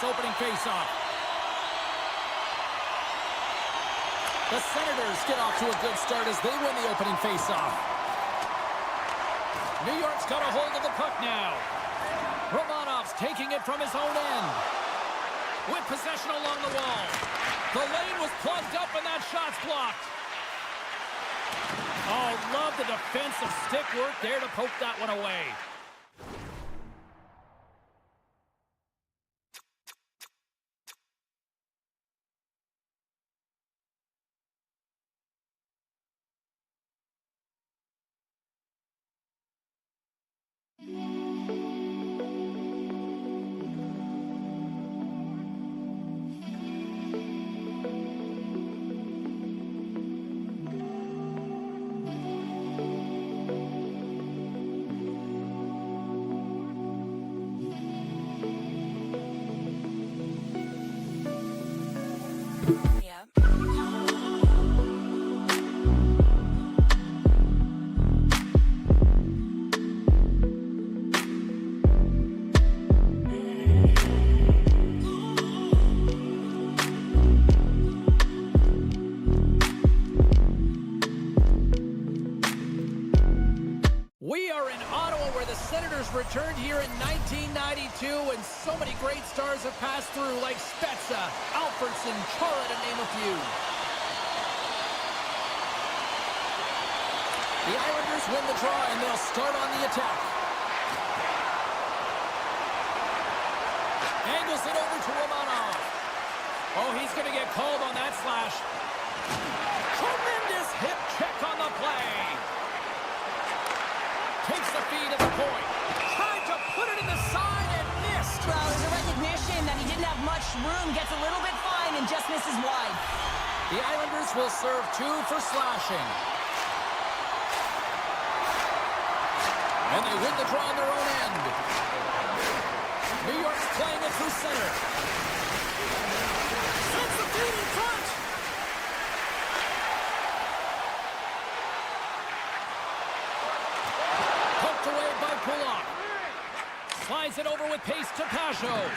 opening faceoff. The Senators get off to a good start as they win the opening faceoff. New York's got a hold of the puck now. Romanov's taking it from his own end. With possession along the wall. The lane was plugged up and that shot's blocked. Oh, love the defensive stick work there to poke that one away. We are in Ottawa, where the Senators returned here in 1992, and so many great stars have passed through, like Spezza, Alfredson, Chara, to name a few. The Islanders win the draw, and they'll start on the attack. Angles it over to Romanov. Oh, he's going to get called on that slash. Tremendous hip check on the play. Takes the feed at the point. Tried to put it in the side and missed. Well, there's a recognition that he didn't have much room. Gets a little bit fine and just misses wide. The Islanders will serve 2 for slashing. And they win the draw on their own end. New York's playing it through center. Sends the feed in front. Away by Kulak. Slides it over with pace to Pajot.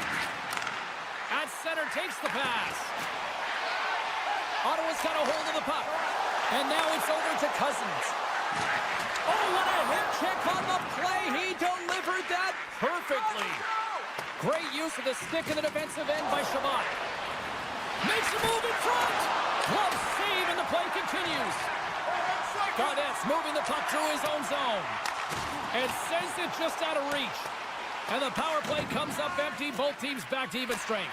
At center, takes the pass. Ottawa's got a hold of the puck. And now it's over to Cousins. Oh, what a hip check on the play. He delivered that perfectly. Great use of the stick in the defensive end by Shabbat. Makes a move in front. Glove save, and the play continues. Garnett's moving the puck through his own zone. And sends it just out of reach. And the power play comes up empty. Both teams back to even strength.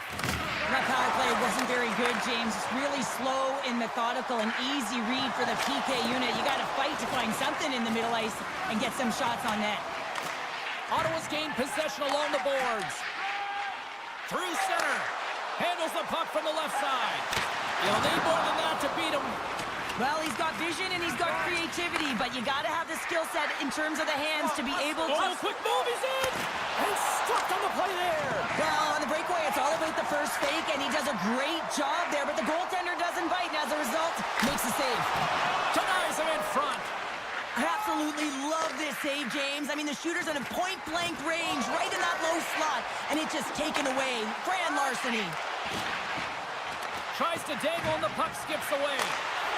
That power play wasn't very good, James. It's really slow and methodical and easy read for the PK unit. You got to fight to find something in the middle ice and get some shots on net. Ottawa's gained possession along the boards. Through center. Handles the puck from the left side. You'll need more than that to beat him. Well, he's got vision and he's got creativity, but you got to have the skill set in terms of the hands to be able to... Oh, quick move, he's in! And stuck on the play there. Well, on the breakaway, it's all about the first fake, and he does a great job there, but the goaltender doesn't bite, and as a result, makes the save. Denies him in front. I absolutely love this save, James. I mean, the shooter's in a point-blank range, right in that low slot, and it's just taken away. Grand larceny. Tries to dangle, and the puck skips away.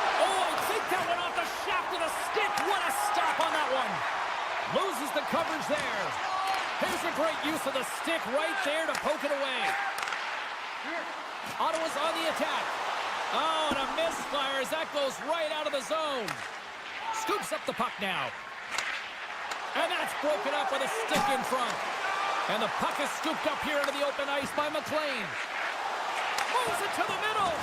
Oh, I think that went off the shaft of the stick. What a stop on that one. Loses the coverage there. Here's a great use of the stick right there to poke it away. Ottawa's on the attack. Oh, and a misfire as that goes right out of the zone. Scoops up the puck now. And that's broken up with a stick in front. And the puck is scooped up here into the open ice by McLean. Moves it to the middle.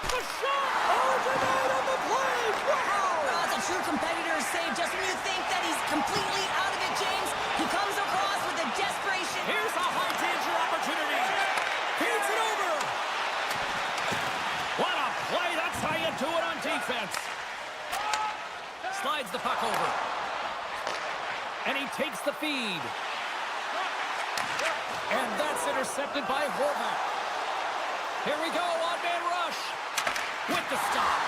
The shot! Oh, denied on the play! Wow! Well, that's a true competitor's save. Just when you think that he's completely out of it, James, he comes across with a desperation. Here's a high-danger opportunity. Feeds it over. What a play. That's how you do it on defense. Slides the puck over. And he takes the feed. And that's intercepted by Horvat. Here we go, on-man rush. With the stop.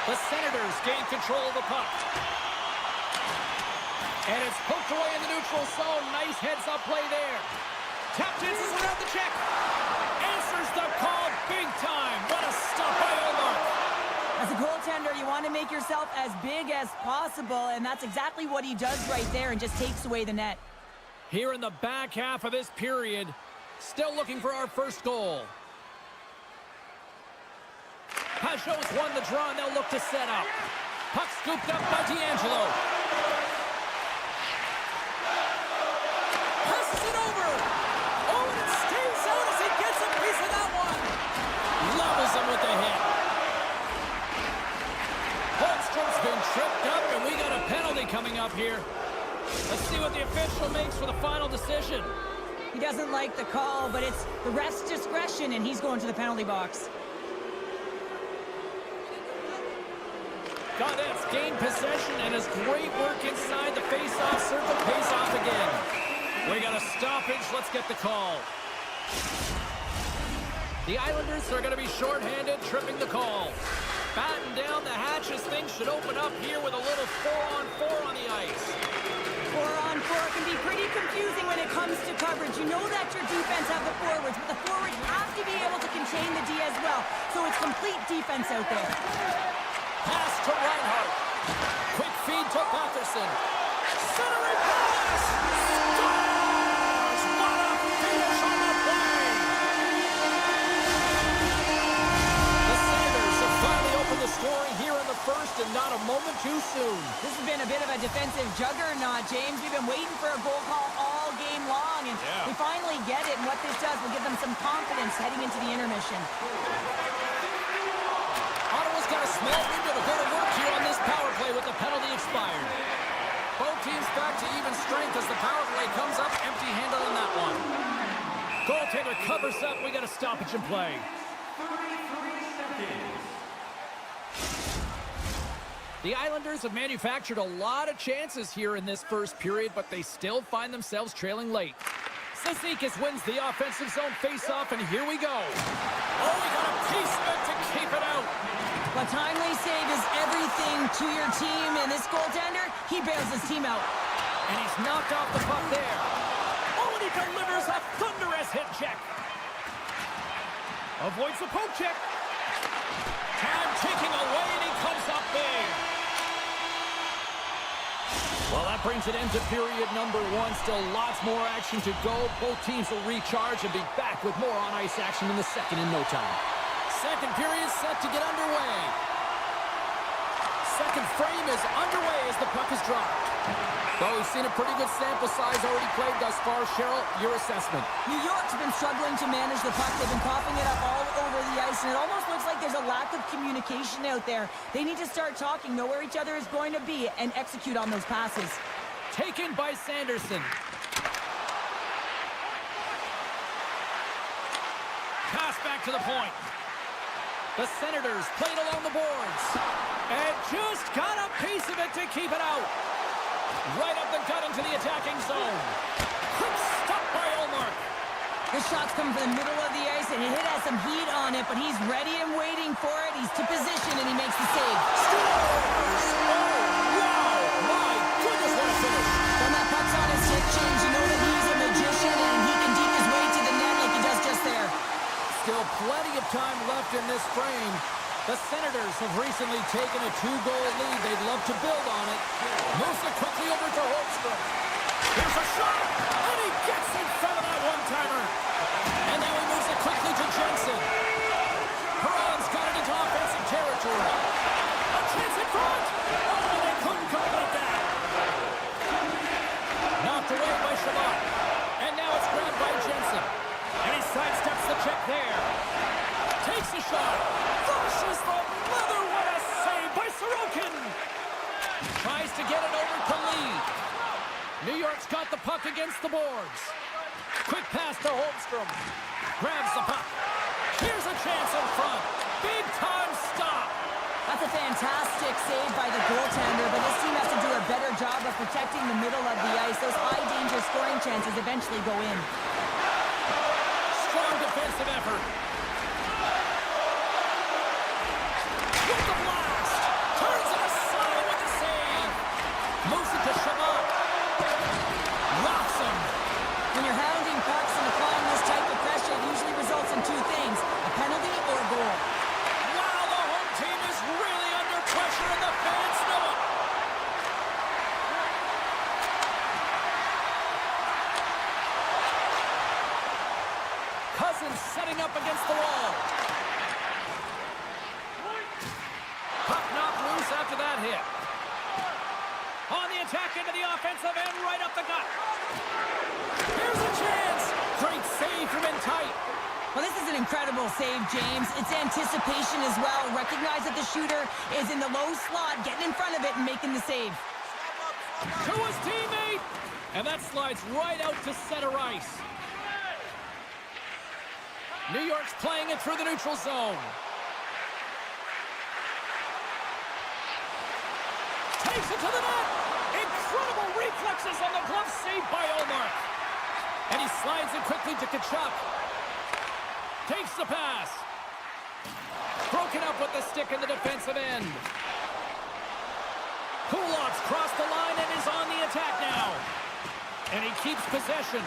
The Senators gain control of the puck. And it's poked away in the neutral zone. Nice heads-up play there. Tap dances without the check. Answers the call big time. What a stop by Omar. As a goaltender, you want to make yourself as big as possible, and that's exactly what he does right there and just takes away the net. Here in the back half of this period, still looking for our first goal. Pajot's won the draw, and they'll look to set up. Puck scooped up by D'Angelo. Passes it over. Oh, and it stays out as he gets a piece of that one. Levels him with the hit. Holmstrom's been tripped up, and we got a penalty coming up here. Let's see what the official makes for the final decision. He doesn't like the call, but it's the ref's discretion, and he's going to the penalty box. Gaudet's gained possession and his great work inside the face-off circle pays off again. We got a stoppage. Let's get the call. The Islanders are going to be shorthanded, tripping the call. Batten down the hatches. Things should open up here with a little 4-on-4 on the ice. 4-on-4 can be pretty confusing when it comes to coverage. You know that your defense have the forwards, but the forwards have to be able to contain the D as well. So it's complete defense out there. Pass to Reinhart. Quick feed to Patterson. Centering pass. Scores! What a finish on the play! The Senators have finally opened the scoring here in the first, and not a moment too soon. This has been a bit of a defensive juggernaut, James. We've been waiting for a goal call all game long, and we finally get it. And what this does will give them some confidence heading into the intermission. Got a small window to go to work here on this power play with the penalty expired. Both teams back to even strength as the power play comes up empty-handed on that one. Goaltender covers up. We got a stoppage in play. The Islanders have manufactured a lot of chances here in this first period, but they still find themselves trailing late. Cizikas wins the offensive zone face-off, and here we go. Oh, we got a piece of it to keep it out. A timely save is everything to your team, and this goaltender, he bails his team out. And he's knocked off the puck there. Oh, and he delivers a thunderous hit check. Avoids the poke check. Time ticking away, and he comes up big. Well, that brings it into period number one. Still lots more action to go. Both teams will recharge and be back with more on-ice action in the second in no time. Second period set to get underway. Second frame is underway as the puck is dropped. Well, we've seen a pretty good sample size already played thus far. Cheryl, your assessment. New York's been struggling to manage the puck. They've been coughing it up all over the ice, and it almost looks like there's a lack of communication out there. They need to start talking, know where each other is going to be, and execute on those passes. Taken by Sanderson. Pass back to the point. The Senators played along the boards. And just got a piece of it to keep it out. Right up the gut into the attacking zone. Quick stop by Omar. The shot's coming from the middle of the ice, and it has some heat on it, but he's ready and waiting for it. He's to position, and he makes the save. Scores! Oh, wow! My goodness, what a finish. When that puck's on his hip change, you know that he's a magician, and he can deke his way to the net like he does just there. Still plenty of time left in this frame. The Senators have recently taken a 2-goal lead. They'd love to build on it. Moves it quickly over to Holmstrom. Here's a shot, and he gets in front of that one-timer. And now he moves it quickly to Jensen. Perron's got it into offensive territory. A chance in front. Oh, they couldn't come about that. Knocked away by Shabbat. And now it's grabbed by Jensen. And he sidesteps the check there. Takes a shot. Flushes the leather. What a save by Sorokin. Tries to get it over to Lee. New York's got the puck against the boards. Quick pass to Holmstrom. Grabs the puck. Here's a chance in front. Big time stop. That's a fantastic save by the goaltender, but this team has to do a better job of protecting the middle of the ice. Those high-danger scoring chances eventually go in. Strong defensive effort. With the blast. Turns it aside with the save. Moves it to Shabbat. Rocks him. When you're hounding pucks in the Johnson setting up against the wall. Puck knocked loose after that hit. On the attack into the offensive end, right up the gut. Here's a chance. Great save from in tight. Well, this is an incredible save, James. It's anticipation as well. Recognize that the shooter is in the low slot, getting in front of it and making the save. To his teammate. And that slides right out to center ice. New York's playing it through the neutral zone. Takes it to the net. Incredible reflexes on the glove save by Omar. And he slides it quickly to Tkachuk. Takes the pass. Broken up with the stick in the defensive end. Kulak's crossed the line and is on the attack now. And he keeps possession.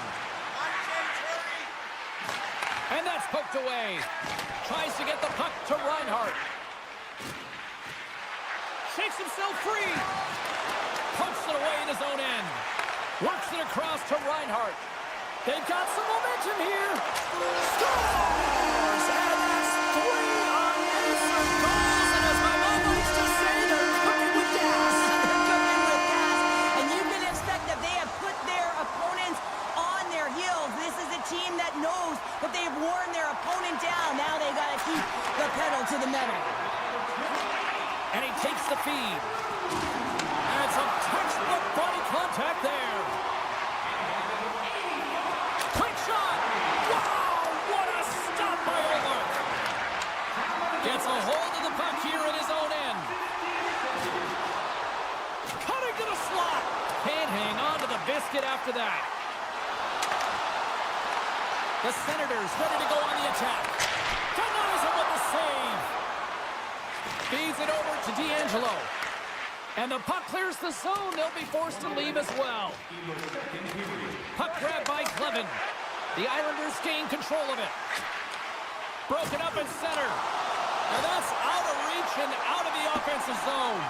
And that's poked away. Tries to get the puck to Reinhart. Shakes himself free. Pumps it away in his own end. Works it across to Reinhart. They've got some momentum here. Scores! And that's 3 unanswered goals. And as my mom likes to say, they're cooking with gas. They're cooking with gas. And you can expect that they have put their opponents on their heels. This is a team that knows that they've worn their opponent down. Now they got to keep the pedal to the metal. And he takes the feed. And some textbook body contact there. Quick shot. Wow, what a stop by Olar. Gets a hold of the puck here in his own end. Cutting to the slot. Can't hang on to the biscuit after that. The Senators ready to go on the attack. Denies him with the save. Feeds it over to D'Angelo. And the puck clears the zone. They'll be forced to leave as well. Puck grabbed by Clevin. The Islanders gain control of it. Broken up in center. And that's out of reach and out of the offensive zone.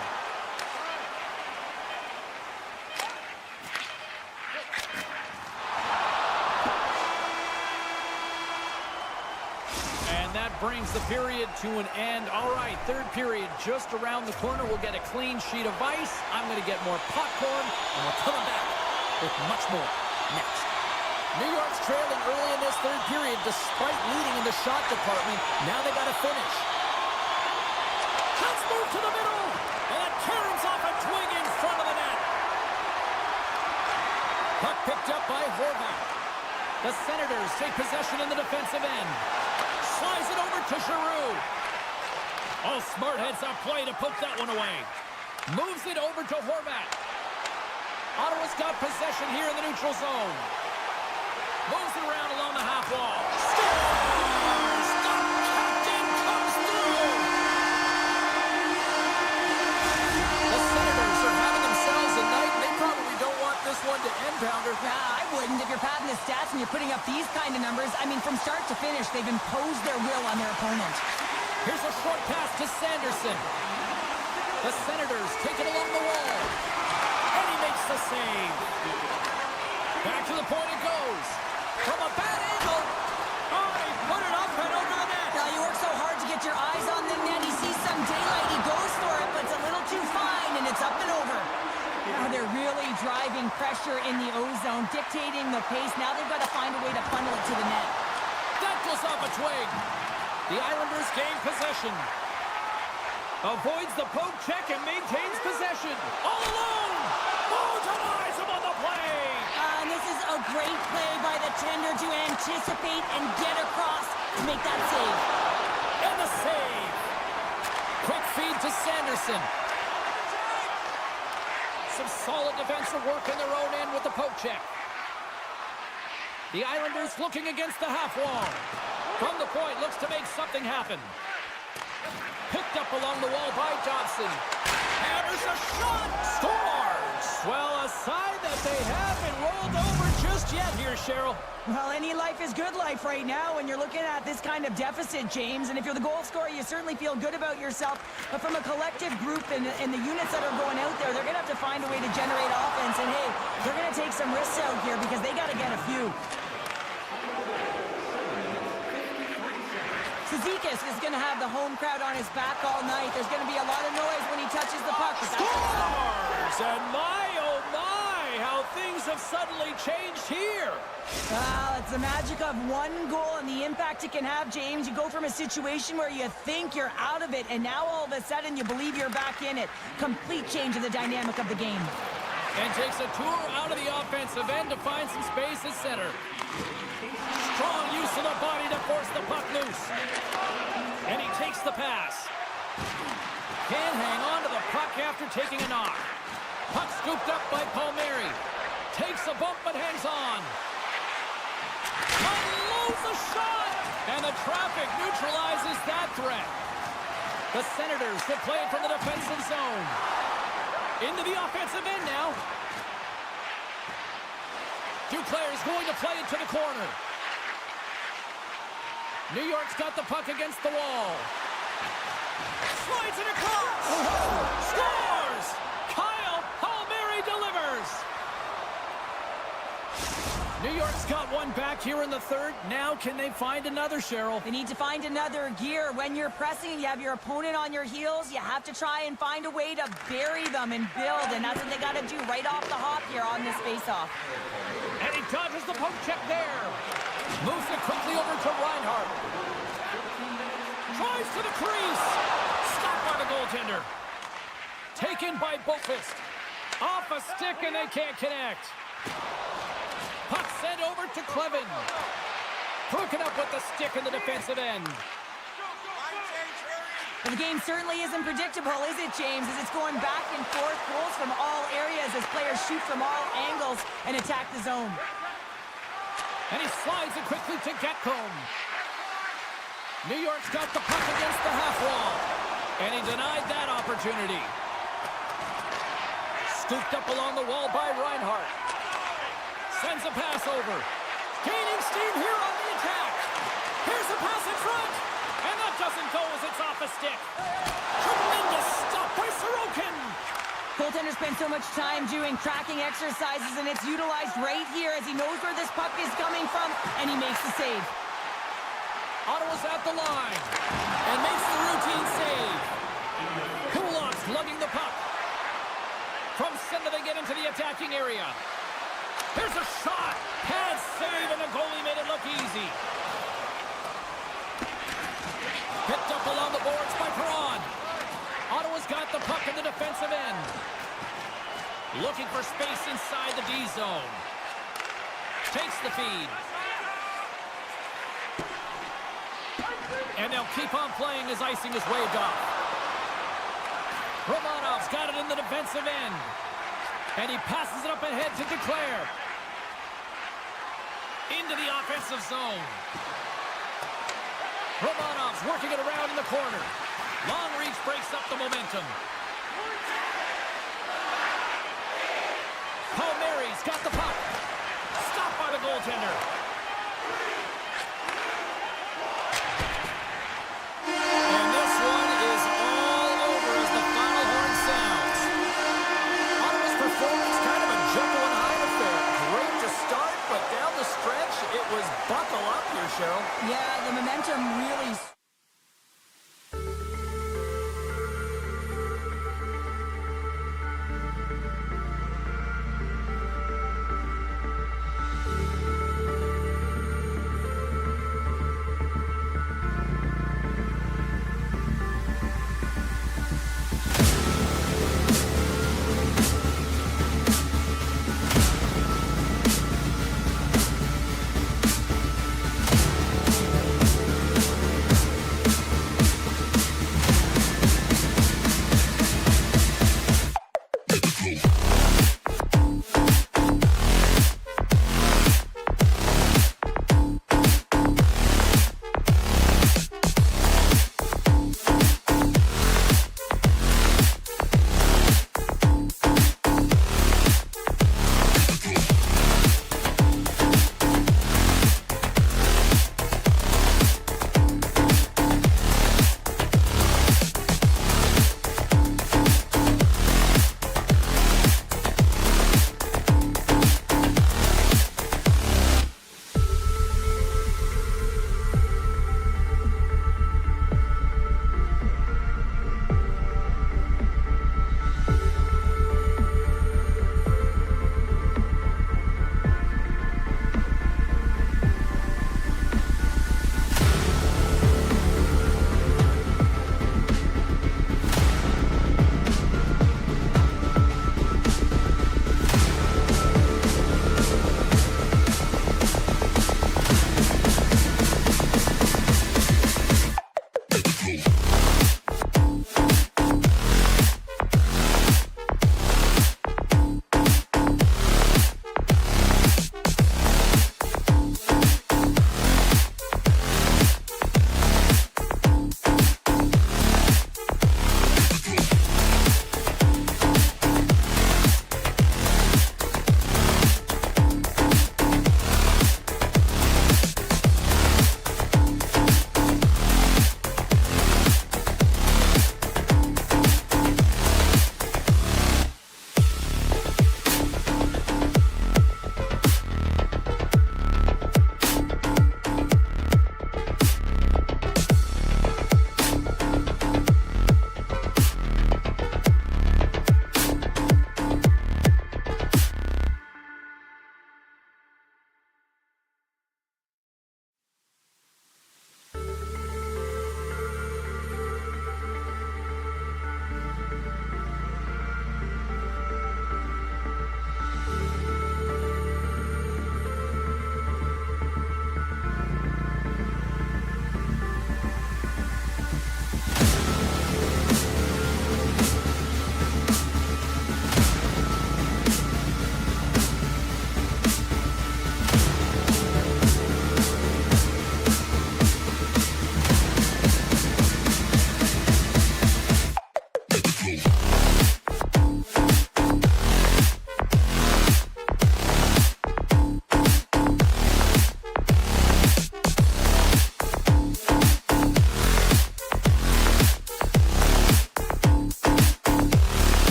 That brings the period to an end. All right, third period just around the corner. We'll get a clean sheet of ice. I'm going to get more popcorn, and we're coming back with much more next. New York's trailing early in this third period despite leading in the shot department. Now they got to finish. Let's move to the middle, and that carries off a twig in front of the net. Puck picked up by Horvath. The Senators take possession in the defensive end. Slides it over to Giroux. Oh, smart heads-up play to put that one away. Moves it over to Horvath. Ottawa's got possession here in the neutral zone. Moves it around along the half wall. Scores! The captain comes through! The Senators are having themselves a night, and they probably don't want this one to end, Pounder. Nah, I wouldn't. If you're padding the stats and you're putting up these kind of numbers, I mean, from start to finish, they've imposed their will on their opponent. Here's a short pass to Sanderson. The Senators take it along the wall. And he makes the save. Back to the point it goes. From a bad angle. Oh, he put it up and over the net. Now, you work so hard to get your eyes on the net. He sees some daylight. He goes for it, but it's a little too fine, and it's up and over. Now they're really driving pressure in the O-zone, dictating the pace. Now they've got to find a way to funnel it to the net. That goes off a twig. The Islanders gain possession. Avoids the poke check and maintains possession. All alone. Oh, denies him on the play. And this is a great play by the tender to anticipate and get across to make that save. And the save. Quick feed to Sanderson. Some solid defensive work in their own end with the poke check. The Islanders looking against the half wall. From the point, looks to make something happen. Picked up along the wall by Johnson. And there's a shot! Scores! Well, a sign that they haven't rolled over just yet here, Cheryl. Well, any life is good life right now when you're looking at this kind of deficit, James. And if you're the goal scorer, you certainly feel good about yourself. But from a collective group and the units that are going out there, they're going to have to find a way to generate offense. And, hey, they're going to take some risks out here because they got to get a few. Cizikas is going to have the home crowd on his back all night. There's going to be a lot of noise when he touches the puck. Scores! And my, oh my, how things have suddenly changed here. Well, it's the magic of one goal and the impact it can have, James. You go from a situation where you think you're out of it, and now all of a sudden you believe you're back in it. Complete change of the dynamic of the game. And takes a tour out of the offensive end to find some space at center. Strong use of the body to force the puck loose. And he takes the pass. Can't hang on to the puck after taking a knock. Puck scooped up by Palmieri. Takes a bump but hangs on. Unloads a shot! And the traffic neutralizes that threat. The Senators will play it from the defensive zone. Into the offensive end now. Duclair is going to play it to the corner. New York's got the puck against the wall. Slides it across. Scores! Kyle Palmieri delivers. New York's got one back here in the third. Now can they find another, Cheryl? They need to find another gear. When you're pressing and you have your opponent on your heels, you have to try and find a way to bury them and build, and that's what they got to do right off the hop here on this faceoff. And he dodges the poke check there. Moves it quickly over to Reinhart. Drives to the crease. Stopped by the goaltender. Taken by Boqvist. Off a stick and they can't connect. Puck sent over to Clevin. Broken up with the stick in the defensive end. The game certainly isn't predictable, is it, James? As it's going back and forth, goals from all areas as players shoot from all angles and attack the zone. And he slides it quickly to Gatcomb. New York's got the puck against the half wall. And he denied that opportunity. Scooped up along the wall by Reinhart. Sends a pass over. Gaining steam here on the attack. Here's a pass in front. And that doesn't go as it's off a stick. Tremendous stop by Sorokin. Goaltender spent so much time doing tracking exercises, and it's utilized right here as he knows where this puck is coming from, and he makes the save. Ottawa's at the line and makes the routine save. Kulov's lugging the puck. From center they get into the attacking area. Here's a shot. Pad save, and the goalie made it look easy. Picked up along the boards by Perron. Ottawa's got the puck in the defensive end. Looking for space inside the D zone. Takes the feed. And they'll keep on playing as icing is waved off. Romanov's got it in the defensive end. And he passes it up ahead to Duclair. Into the offensive zone. Romanov's working it around in the corner. Long reach breaks up the momentum. Palmieri's got the puck. Stopped by the goaltender. And this one is all over as the final horn sounds. Ottawa's performance kind of a Jekyll and Hyde affair. Great to start, but down the stretch, it was buckle up here, Cheryl. Yeah, the momentum really...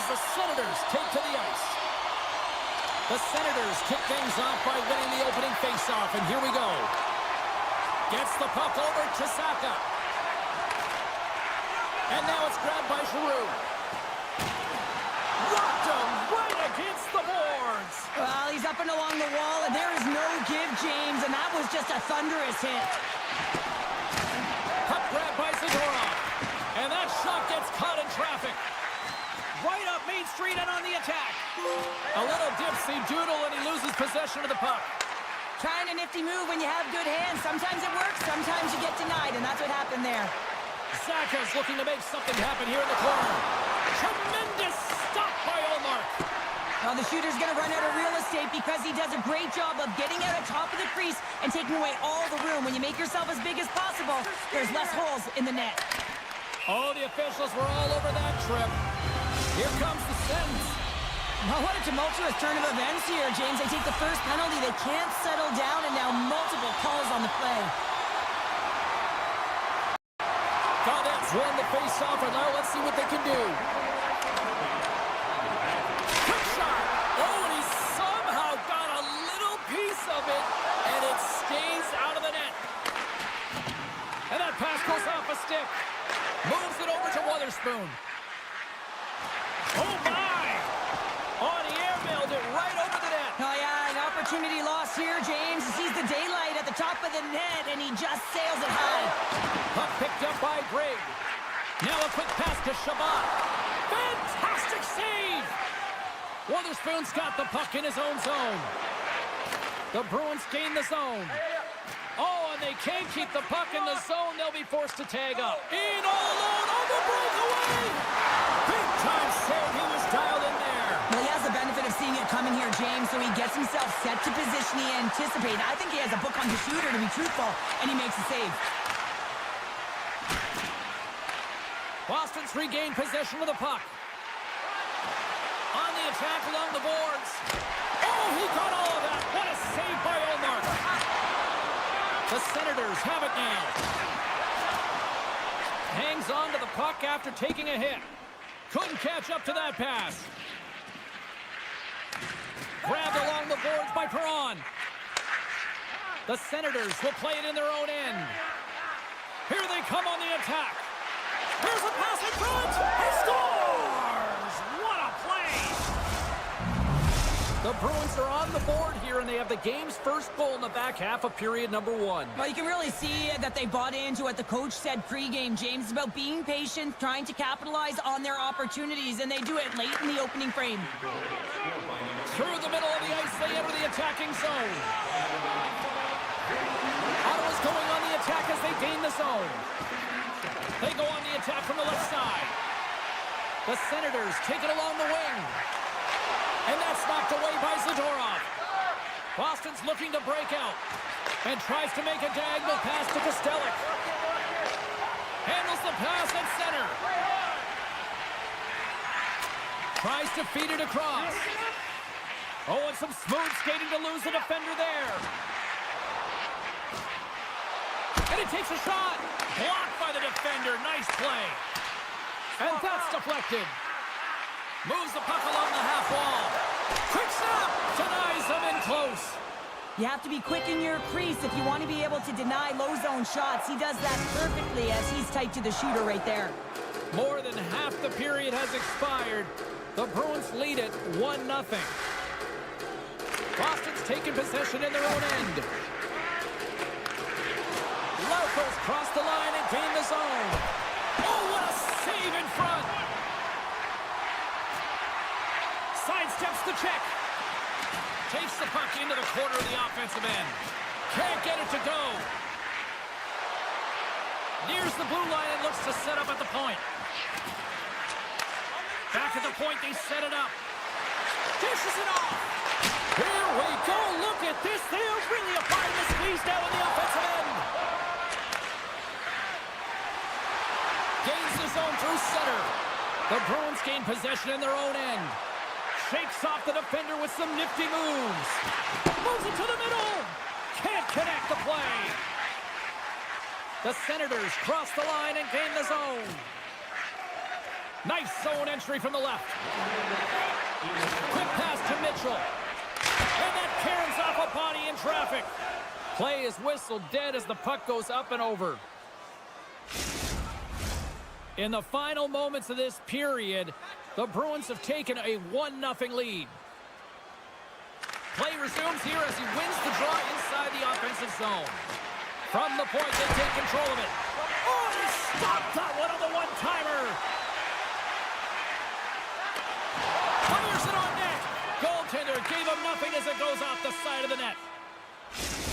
the Senators take to the ice. The Senators kick things off by winning the opening faceoff, and here we go. Gets the puck over to Saka. And now it's grabbed by Giroux. Rocked him right against the boards. Well, he's up and along the wall, and there is no give, James, and that was just a thunderous hit. Puck grabbed by Zadorov. And that shot gets caught in traffic. Right up Main Street and on the attack. A little dipsy doodle, and he loses possession of the puck. Trying a nifty move when you have good hands. Sometimes it works, sometimes you get denied, and that's what happened there. Saka's looking to make something happen here in the corner. Tremendous stop by Olmark. Well, the shooter's going to run out of real estate because he does a great job of getting out of top of the crease and taking away all the room. When you make yourself as big as possible, there's less holes in the net. Oh, the officials were all over that trip. Here comes the Sens. Well, what a tumultuous turn of events here, James. They take the first penalty. They can't settle down, and now multiple calls on the play. Valdez won the face-off, and now let's see what they can do. Quick shot. Oh, and he somehow got a little piece of it, and it stays out of the net. And that pass goes off a stick. Moves it over to Wotherspoon. Oh, my! Oh, he airmailed it right over the net. Oh, yeah, an opportunity lost here, James. He sees the daylight at the top of the net, and he just sails it high. Puck picked up by Greg. Now a quick pass to Shabbat. Fantastic save! Wotherspoon's got the puck in his own zone. The Bruins gain the zone. Oh, and they can't keep the puck in the zone. They'll be forced to tag up. In all alone on the breakaway! Big time save. He was dialed in there. Well, he has the benefit of seeing it coming here, James, so he gets himself set to position he anticipated. I think he has a book on the shooter, to be truthful, and he makes a save. Boston's regained possession of the puck. On the attack along the boards. Oh, he got all of that. What a save by Olmark. The Senators have it now. Hangs on to the puck after taking a hit. Couldn't catch up to that pass. Grabbed along the boards by Perron. The Senators will play it in their own end. Here they come on the attack. Here's a pass in front. He scores! What a play! The Bruins are on the board here, and they have the game's first goal in the back half of period number 1. Well, you can really see that they bought into what the coach said pregame, James. It's about being patient, trying to capitalize on their opportunities, and they do it late in the opening frame. Through the middle of the ice, they enter the attacking zone. Ottawa's going on the attack as they gain the zone. They go on the attack from the left side. The Senators take it along the wing. And that's knocked away by Zadorov. Boston's looking to break out. And tries to make a diagonal pass to Kostelic. Handles the pass at center. Tries to feed it across. Oh, and some smooth skating to lose the defender there. And he takes a shot. Blocked by the defender. Nice play. And that's deflected. Moves the puck along the half wall. Quick snap. Denies him in close. You have to be quick in your crease if you want to be able to deny low zone shots. He does that perfectly as he's tight to the shooter right there. More than half the period has expired. The Bruins lead it 1-0. Boston's taken possession in their own end. Lauko's crossed the line and gained the zone. Oh, what a save in front. Sidesteps the check. Takes the puck into the corner of the offensive end. Can't get it to go. Nears the blue line and looks to set up at the point. Back at the point, they set it up. Dishes it off. Here we go. Look at this. They are really applying the squeeze now in the offensive end. Gains the zone through center. The Bruins gain possession in their own end. Shakes off the defender with some nifty moves. Moves it to the middle. Can't connect the play. The Senators cross the line and gain the zone. Nice zone entry from the left. Quick pass to Mitchell. And that caroms off a body in traffic. Play is whistled dead as the puck goes up and over. In the final moments of this period, the Bruins have taken a 1-0 lead. Play resumes here as he wins the draw inside the offensive zone. From the point, they take control of it. Oh, he stopped that one on the one-timer. Fires it on net. Goaltender gave him nothing as it goes off the side of the net.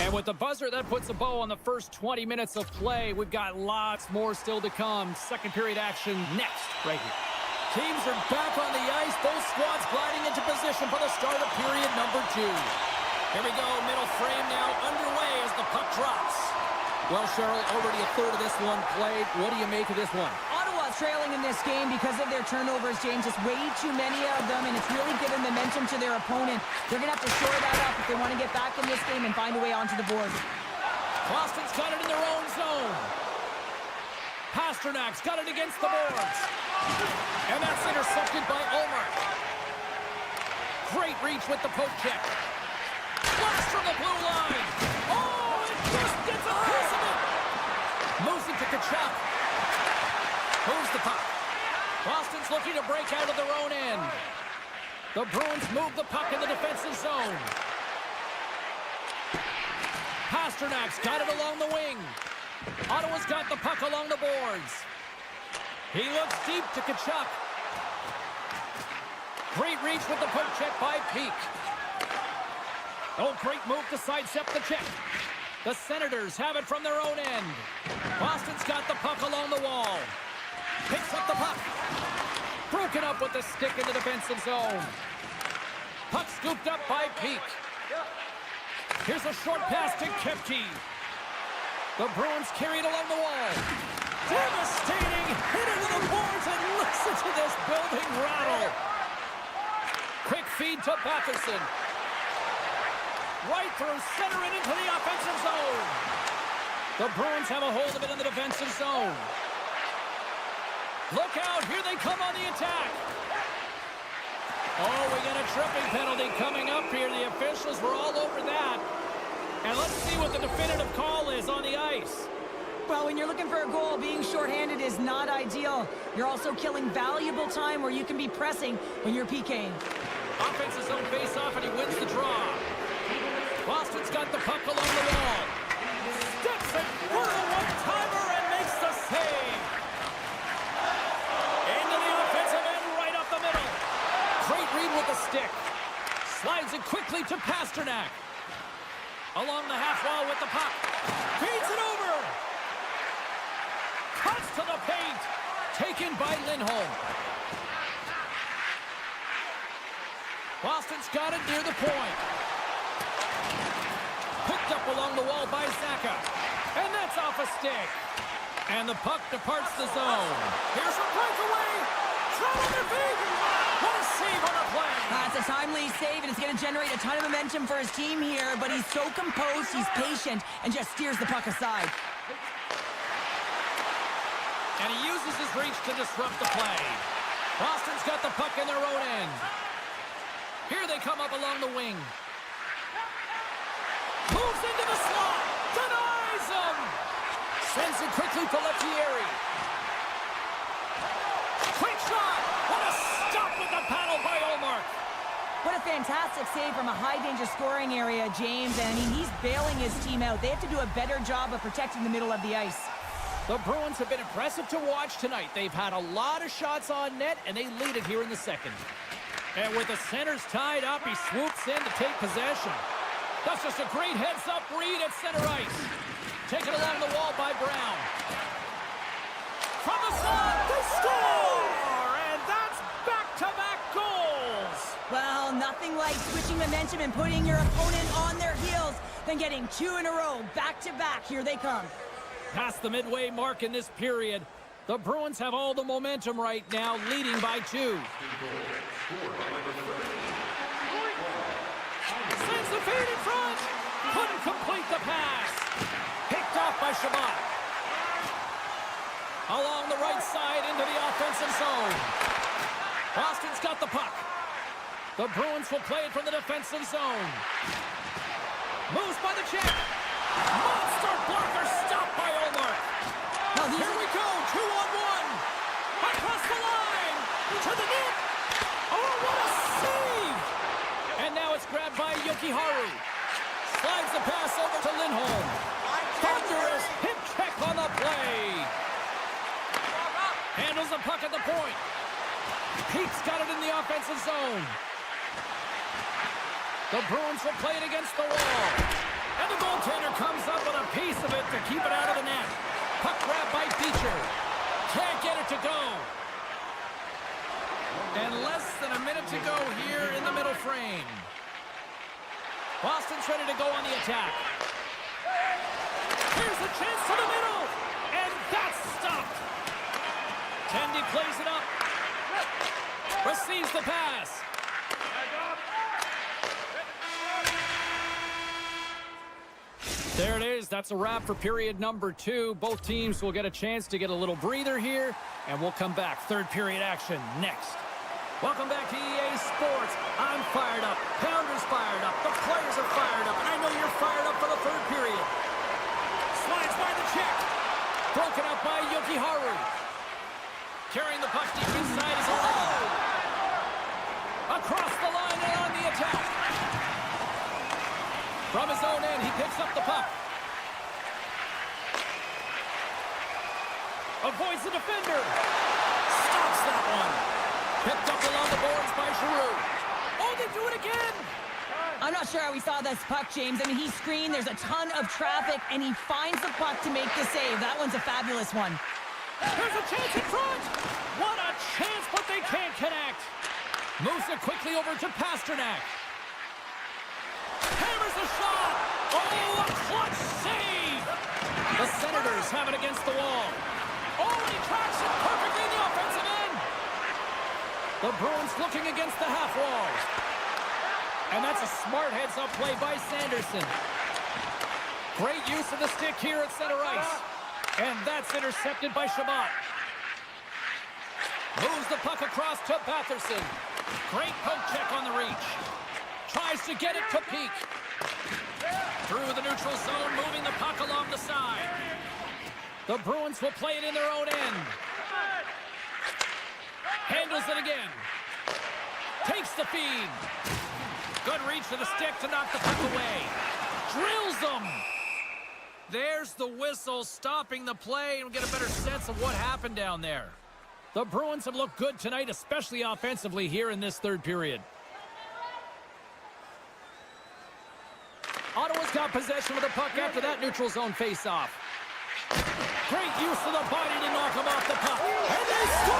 And with the buzzer, that puts a bow on the first 20 minutes of play. We've got lots more still to come. Second period action next, right here. Teams are back on the ice. Both squads gliding into position for the start of period number 2. Here we go. Middle frame now underway as the puck drops. Well, Cheryl, already a third of this one played. What do you make of this one? Ottawa's trailing in this game because of their turnovers, James. Just way too many of them, and it's really given momentum to their opponent. They're going to have to shore that up if they want to get back in this game and find a way onto the board. Boston's got it in their own zone. Pasternak's got it against the boards. And that's intercepted by Omar. Great reach with the poke check. Blast from the blue line. Oh, it just gets a piece of it. Moves it to Kachuk. Moves the puck. Boston's looking to break out of their own end. The Bruins move the puck in the defensive zone. Pasternak's got it along the wing. Ottawa's got the puck along the boards. He looks deep to Kachuk. Great reach with the poke check by Peak. Oh, great move to sidestep the check. The Senators have it from their own end. Boston's got the puck along the wall. Picks up the puck. Broken up with the stick in the defensive zone. Puck scooped up by Peak. Here's a short pass to Kepke. The Bruins carry it along the wall. Devastating! Hit it with the boards and listen to this building rattle. Quick feed to Batherson. Right through center and into the offensive zone. The Bruins have a hold of it in the defensive zone. Look out, here they come on the attack. Oh, we got a tripping penalty coming up here. The officials were all over that. And let's see what the definitive call is on the ice. Well, when you're looking for a goal, being shorthanded is not ideal. You're also killing valuable time where you can be pressing when you're PKing. Offensive zone face-off, and he wins the draw. Boston's got the puck along the wall. Steps it for a one-timer and makes the save. Into the offensive end, right up the middle. Great read with the stick. Slides it quickly to Pasternak. Along the half wall with the puck. Feeds it over. Cuts to the paint. Taken by Lindholm. Boston's got it near the point. Picked up along the wall by Zaka. And that's off a stick. And the puck departs the zone. Here's a breakaway. Trouble on their feet. What a save on the play. It's a timely save, and it's going to generate a ton of momentum for his team here, but he's so composed, he's patient, and just steers the puck aside. And he uses his reach to disrupt the play. Boston's got the puck in their own end. Here they come up along the wing. Moves into the slot. Denies him. Sends it quickly to Lettieri. Quick shot. What a stop with the paddle by Omar. What a fantastic save from a high-danger scoring area, James. And I mean, he's bailing his team out. They have to do a better job of protecting the middle of the ice. The Bruins have been impressive to watch tonight. They've had a lot of shots on net, and they lead it here in the second. And with the centers tied up, he swoops in to take possession. That's just a great heads-up read at center ice. Taken along the wall by Brown. From the side, they score! And that's back-to-back goals! Well, nothing like switching momentum and putting your opponent on their heels than getting two in a row, back-to-back. Here they come. Past the midway mark in this period, the Bruins have all the momentum right now, leading by 2. Sends the feed in front. Couldn't complete the pass. Picked off by Shabbat. Along the right side into the offensive zone. Boston's got the puck. The Bruins will play it from the defensive zone. Moves by the check. Monster blocker stopped by Olmark. Here we go, 2-on-1. Across the line. To the net. Oh, what a save. And now it's grabbed by Jokiharju. Slides the pass over to Lindholm. Thunderous hip check on the play. Handles the puck at the point. Pete's got it in the offensive zone. The Bruins will play it against the wall. And the goaltender comes up with a piece of it to keep it out of the net. Puck grab by Beecher. Can't get it to go. And less than a minute to go here in the middle frame. Boston's ready to go on the attack. Here's a chance to the middle. And that's stopped. Tendy plays it up. Receives the pass. There it is. That's a wrap for period number 2. Both teams will get a chance to get a little breather here, and we'll come back. Third period action next. Welcome back to EA Sports. I'm fired up. Pounder's fired up. The players are fired up, and I know you're fired up for the third period. Slides by the check. Broken up by Jokiharju. Carrying the puck deep inside his own. Across the line and on the attack. From his own end, he picks up the puck. Avoids the defender. Stops that one. Picked up along the boards by Giroux. Oh, they do it again. I'm not sure how we saw this puck, James. I mean, he screened. There's a ton of traffic, and he finds the puck to make the save. That one's a fabulous one. There's a chance in front. What a chance, but they can't connect. Moves it quickly over to Pasternak. Hammers a shot. Oh, a clutch save. The Senators have it against the wall. Oh, and he tracks it perfectly in the offensive end. The Bruins looking against the half wall. And that's a smart heads-up play by Sanderson. Great use of the stick here at center ice. And that's intercepted by Shabbat. Moves the puck across to Batherson. Great poke check on the reach. Tries to get it to Peak. Through the neutral zone, moving the puck along the side. The Bruins will play it in their own end. Handles it again. Takes the feed. Good reach to the stick to knock the puck away. Drills them. There's the whistle stopping the play, and we'll get a better sense of what happened down there. The Bruins have looked good tonight, especially offensively here in this third period. Ottawa's got possession of the puck after that neutral zone face-off. Great use of the body to knock him off the puck. And they score!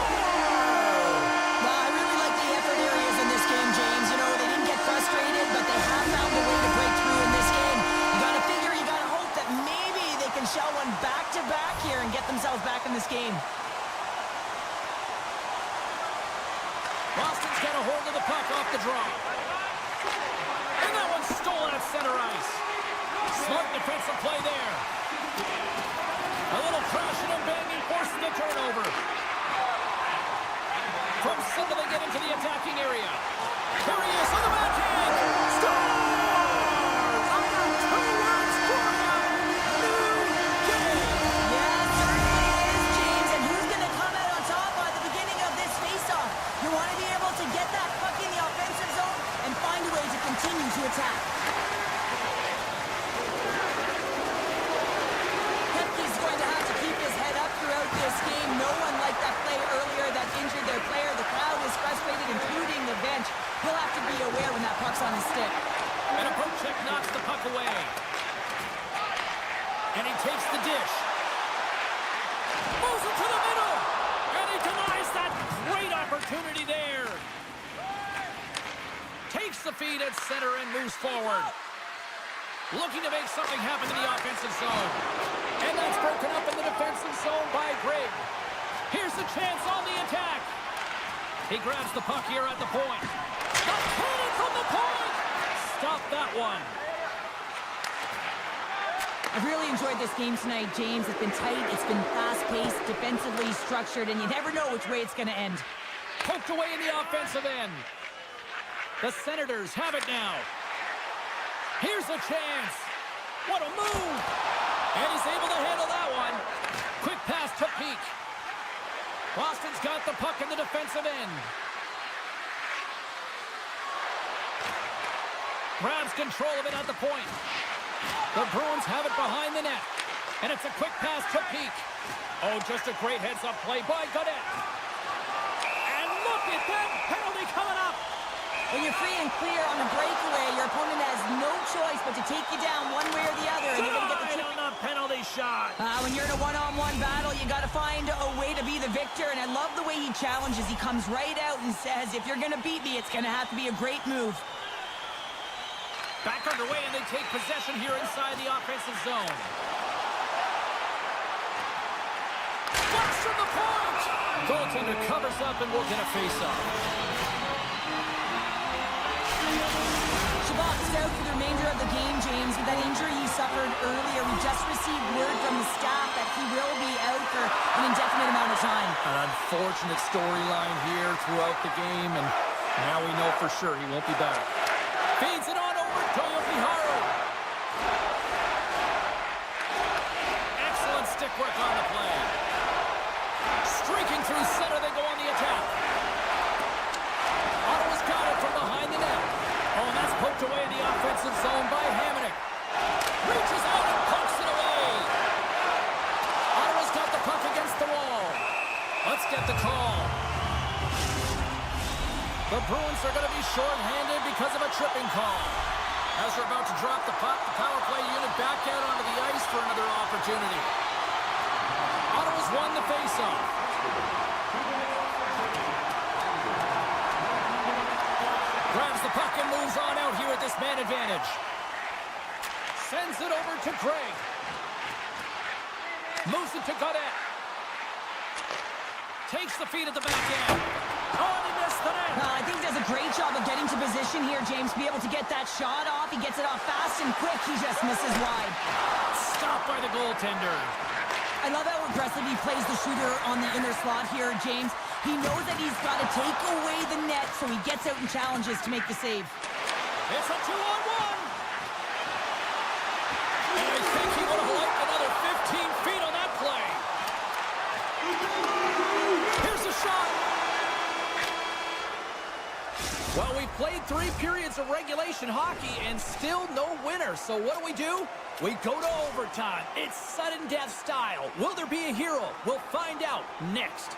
Well, I really like the effort areas in this game, James. You know, they didn't get frustrated, but they have found a way to break through in this game. You gotta figure, you gotta hope that maybe they can shell one back-to-back here and get themselves back in this game. Boston's got a hold of the puck off the draw. And that one's stolen at center ice. Smart defensive play there. A little crashing and banging forces the turnover. From center they get into the attacking area. Here he is on the backhand. Scores! Under 2 words for a new game. Yeah, certainly is, James. And who's going to come out on top at the beginning of this faceoff? You want to be able to get that puck in the offensive zone and find a way to continue to attack. Hepke's going to have to keep his head up throughout this game. No one liked that play earlier that injured their player. The crowd was frustrated, including the bench. He'll have to be aware when that puck's on his stick. And a poke check knocks the puck away. And he takes the dish. Moves it to the middle. And he denies that great opportunity there. Takes the feed at center and moves forward. Looking to make something happen in the offensive zone. And that's broken up in the defensive zone by Grigg. Here's the chance on the attack. He grabs the puck here at the point. The cannon from the point! Stop that one. I've really enjoyed this game tonight, James. It's been tight, it's been fast-paced, defensively structured, and you never know which way it's going to end. Poked away in the offensive end. The Senators have it now. Here's a chance. What a move. And he's able to handle that one. Quick pass to Peak. Boston's got the puck in the defensive end. Grabs control of it at the point. The Bruins have it behind the net. And it's a quick pass to Peak. Oh, just a great heads-up play by Godet. And look at that penalty coming up. When you're free and clear on a breakaway, your opponent has no choice but to take you down one way or the other. And you're going to get the trick on the penalty shot. When you're in a one-on-one battle, you got to find a way to be the victor. And I love the way he challenges. He comes right out and says, if you're going to beat me, it's going to have to be a great move. Back underway, and they take possession here inside the offensive zone. Flash from the point! Goaltender covers up and will get a face-off. Shabbat's out for the remainder of the game, James. With that injury he suffered earlier, we just received word from the staff that he will be out for an indefinite amount of time. An unfortunate storyline here throughout the game, and now we know for sure he won't be back. Feeds it on over to Yopiharu. Excellent stick work on the play. Streaking through center, they go on the attack. Ottawa's got it from behind the net. Oh, and that's poked away in the offensive zone by Hamonic. Reaches out and pokes it away. Ottawa's got the puck against the wall. Let's get the call. The Bruins are going to be short-handed because of a tripping call. As we're about to drop the puck, the power play unit back out onto the ice for another opportunity. Ottawa's won the face-off. Grabs the puck and moves on out here at this man advantage. Sends it over to Gray. Moves it to Godet. Takes the feed at the back end. Oh, and he missed the net. I think he does a great job of getting to position here, James, to be able to get that shot off. He gets it off fast and quick. He just misses wide. Stopped by the goaltender. I love how aggressive he plays the shooter on the inner slot here, James. He knows that he's got to take away the net, so he gets out and challenges to make the save. It's a 2-on-1. And I think he would have liked another 15 feet on that play. Here's a shot. Well, we played 3 periods of regulation hockey and still no winner. So what do? We go to overtime. It's sudden death style. Will there be a hero? We'll find out next.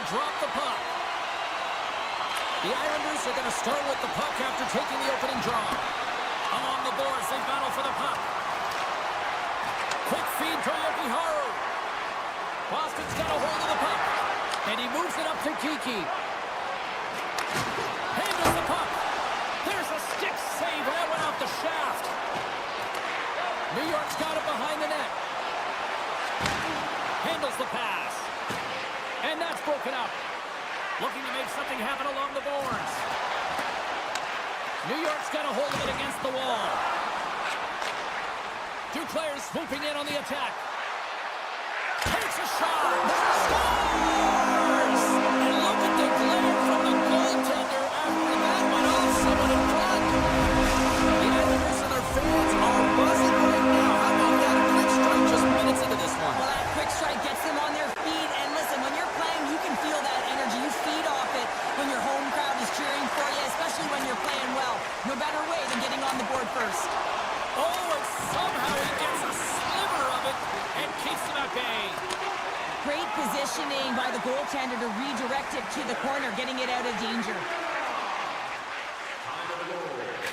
will drop the puck. The Islanders are going to start with the puck after taking the opening draw. Along the boards, they battle for the puck. Quick feed to Yoki-Haru. Boston's got a hold of the puck. And he moves it up to Kiki. Handles the puck. There's a stick save, and that went off the shaft. New York's got it behind the net. Handles the pass. And that's broken up. Looking to make something happen along the boards. New York's got a hold of it against the wall. Two players swooping in on the attack. Takes a shot. Scores! And look at the glare from the goaltender after that went off someone in front. The Islanders and their fans are buzzing right now. How about that? A quick strike just minutes into this one. Well, that quick strike gets them on their feet. And listen, when you're playing, you can feel that energy. You feed off it when your home crowd is cheering for you, especially when you're playing well. No better way than getting on the board first. Oh, and somehow he gets a sliver of it and keeps them at bay. Great positioning by the goaltender to redirect it to the corner, getting it out of danger.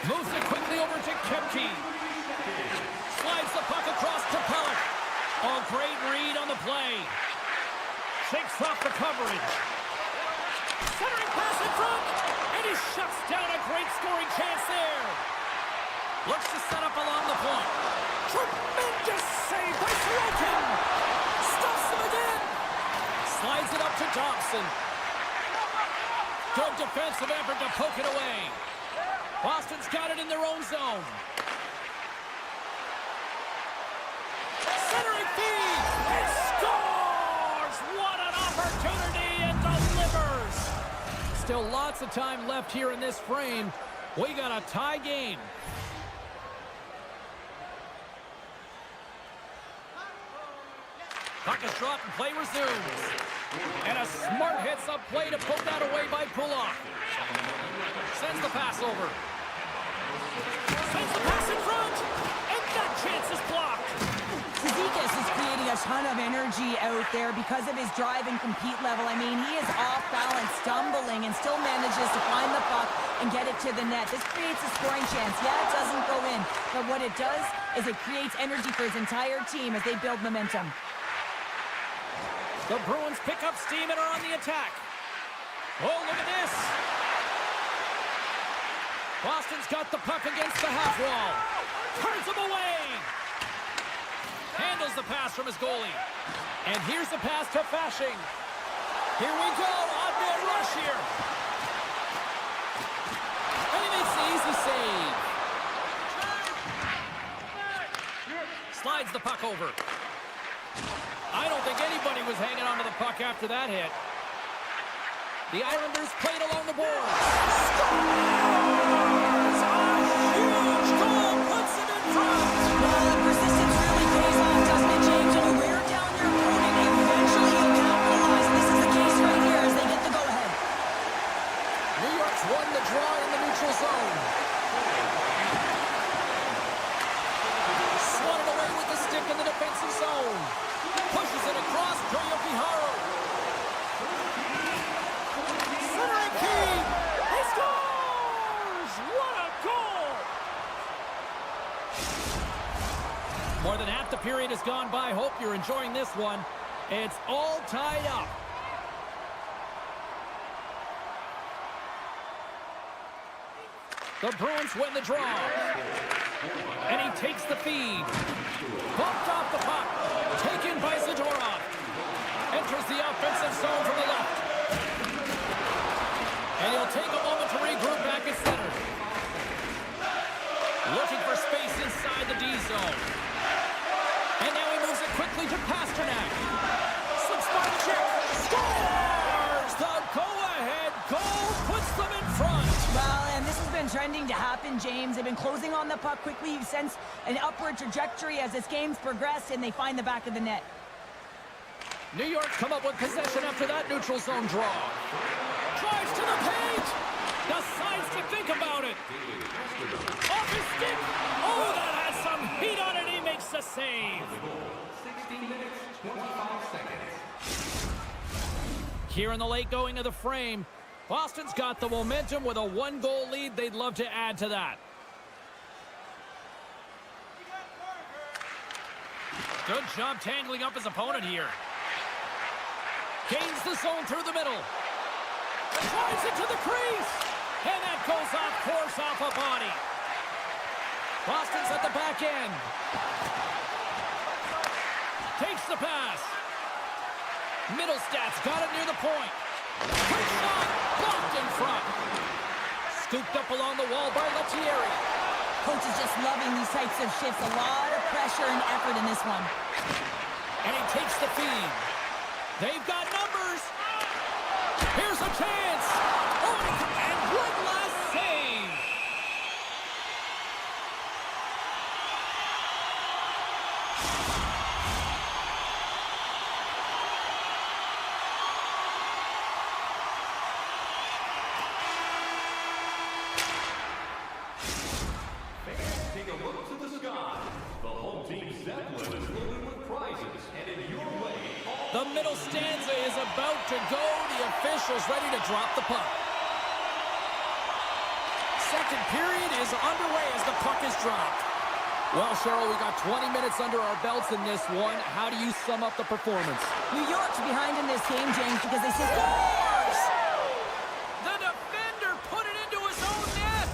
Moves it quickly over to Kepke. Slides the puck across to Pelech. Oh, great read on the play. Shakes off the coverage. Centering pass in front. And he shuts down a great scoring chance there. Looks to set up along the point. Tremendous save by Sorokin. Stuffs him again. Slides it up to Thompson. Good defensive effort to poke it away. Boston's got it in their own zone. Centering feed. He scores! What an opportunity, and delivers. Still lots of time left here in this frame. We got a tie game. Puck is dropped and play resumes. And a smart heads-up play to poke that away by Pullock. Sends the pass over. Sends the pass in front. And that chance is blocked. Zizekas is creating a ton of energy out there because of his drive and compete level. I mean, he is off balance, stumbling, and still manages to find the puck and get it to the net. This creates a scoring chance. Yeah, it doesn't go in, but what it does is it creates energy for his entire team as they build momentum. The Bruins pick up steam and are on the attack. Oh, look at this. Boston's got the puck against the half wall. Turns him away. Handles the pass from his goalie. And here's the pass to Fasching. Here we go. Odd man rush here. And he makes the easy save. Slides the puck over. I don't think anybody was hanging onto the puck after that hit. The Islanders played along the boards. Scores! A huge goal puts them in front. Well, the persistence really pays off, doesn't it, James? When you wear down your opponent, eventually you'll capitalize. And this is the case right here as they get the go-ahead. New York's won the draw in the neutral zone. Swatted away with the stick in the defensive zone. Pushes it across to Yoki-Haru. Centering key. He scores! What a goal! More than half the period has gone by. Hope you're enjoying this one. It's all tied up. The Bruins win the draw. And he takes the feed. Bumped off the puck. Taken by Zadorov. Enters the offensive zone from the left. And he'll take a moment to regroup back at center. Looking for space inside the D zone. And now he moves it quickly to Pasternak. Slips by the check. Scores! The go-ahead goal puts them in front. Well, and this has been trending to happen, James. They've been closing on the puck quickly. You sense an upward trajectory as this game's progressed, and they find the back of the net. New York come up with possession after that neutral zone draw. Drives to the paint. Decides to think about it. Off his stick. Oh, that has some heat on it. He makes the save. 16 minutes, 25 seconds. Here in the late going of the frame, Boston's got the momentum with a 1-goal lead. They'd love to add to that. Good job tangling up his opponent here. Gains the zone through the middle. Drives it to the crease. And that goes off course off a body. Boston's at the back end. Takes the pass. Middlestad's got it near the point. Quick shot. Blocked in front. Scooped up along the wall by Lettieri. Coach is just loving these types of shifts. A lot of pressure and effort in this one. And he takes the feed. They've got numbers. Here's a chance. Oh, and one last save. Take a look to the sky. The home team Zeppelin is loaded with prizes, and in your way, The middle stanza is about to go. The officials ready to drop the puck. Second period is underway as the puck is dropped. Well, Cheryl, we got 20 minutes under our belts in this one. How do you sum up the performance? New York's behind in this game, James, because they say scores! The defender put it into his own net.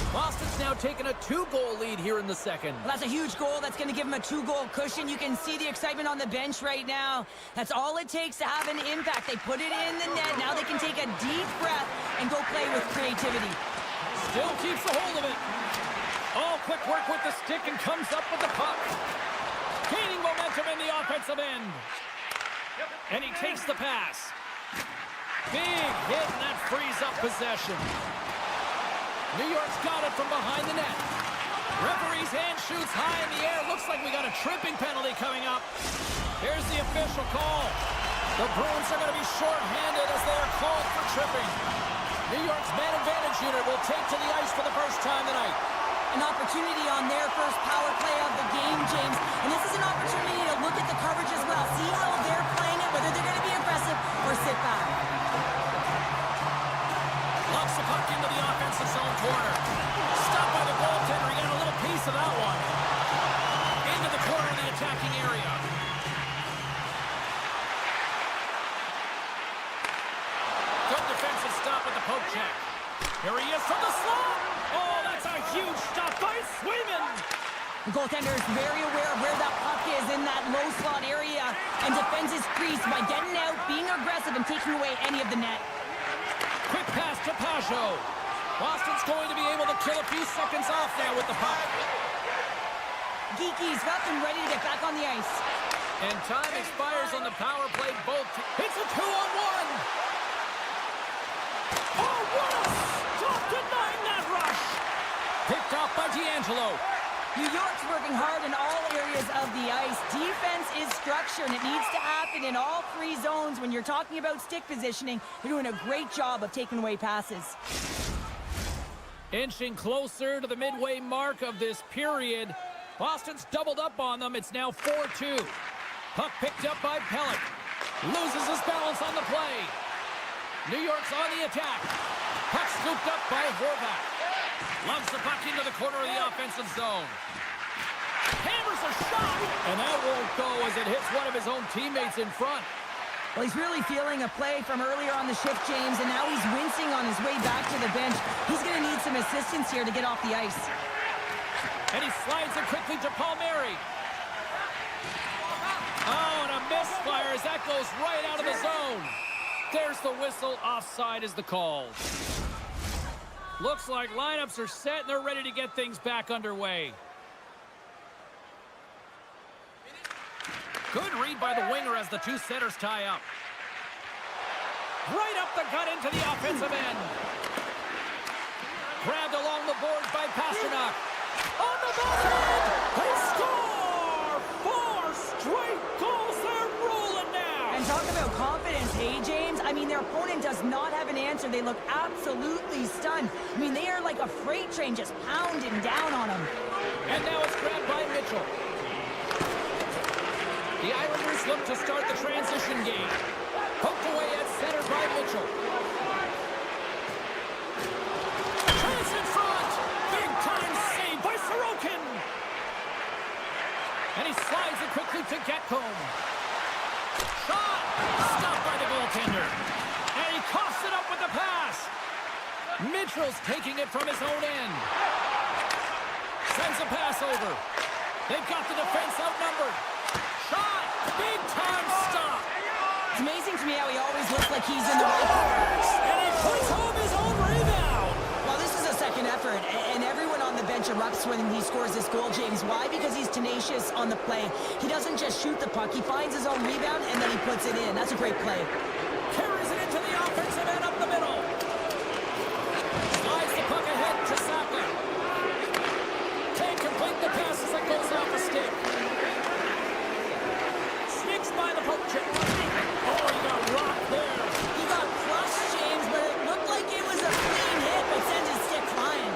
Boston's now taking a 2-goal lead here in the second. Well, that's a huge goal. That's going to give them a 2-goal cushion. You can see the excitement on the bench right now. That's all it takes to have an impact. They put it in the net. Now they can take a deep breath and go play with creativity. Still keeps a hold of it. Oh, quick work with the stick and comes up with the puck. Gaining momentum in the offensive end. And he takes the pass. Big hit, and that frees up possession. New York's got it from behind the net. Referee's hand shoots high in the air. Looks like we got a tripping penalty coming up. Here's the official call. The Bruins are going to be short-handed as they are called for tripping. New York's man advantage unit will take to the ice for the first time tonight. An opportunity on their first power play of the game, James. And this is an opportunity to look at the coverage as well. See how they're playing it, whether they're going to be aggressive or sit back. Locks the puck into the offensive zone corner. Stopped by the goaltender. He got a little piece of that one. Into the corner of the attacking area. Good defensive stop with the poke check. Here he is from the slot. Oh, that's a huge stop by Swayman. The goaltender is very aware of where that puck is in that low slot area and defends his crease by getting out, being aggressive, and taking away any of the net. Quick pass to Pajot. Boston's going to be able to kill a few seconds off now with the puck. Geeky's got them ready to get back on the ice. And time expires on the power play. It's a 2-on-1. Oh, what a stop denying that rush. Picked off by D'Angelo. New York's working hard in all areas of the ice. Defense is structure, and it needs to happen in all three zones. When you're talking about stick positioning, they're doing a great job of taking away passes. Inching closer to the midway mark of this period. Boston's doubled up on them. It's now 4-2. Puck picked up by Pellick. Loses his balance on the play. New York's on the attack. Puck scooped up by Horvath. Loves the puck into the corner of the offensive zone. Hammers a shot, and that won't go as it hits one of his own teammates in front. Well, he's really feeling a play from earlier on the shift, James, and now he's wincing on his way back to the bench. He's going to need some assistance here to get off the ice. And he slides it quickly to Palmieri. Oh, and a misfire as that goes right out of the zone. There's the whistle. Offside is the call. Looks like lineups are set and they're ready to get things back underway. Good read by the winger as the two setters tie up. Right up the gut into the offensive end. Grabbed along the boards by Pasternak. On the backhand! They score! 4 straight goals. They're rolling now! And talk about confidence, hey, James? I mean, their opponent does not have an answer. They look absolutely stunned. I mean, they are like a freight train just pounding down on them. And now it's grabbed by Mitchell. The Islanders look to start the transition game. Poked Mitchell's taking it from his own end. Sends a pass over. They've got the defense outnumbered. Shot! Big time stop! It's amazing to me how he always looks like he's in the right place. And he puts home his own rebound! Well, this is a second effort, and everyone on the bench erupts when he scores this goal, James. Why? Because he's tenacious on the play. He doesn't just shoot the puck. He finds his own rebound, and then he puts it in. That's a great play. Carries it into the offensive end up the middle. Slides the puck ahead to Saka. Can't complete the pass as it goes off the stick. Sneaks by the poke check. Oh, he got rocked there. He got crushed, James, but it looked like it was a clean hit, but sends his stick flying.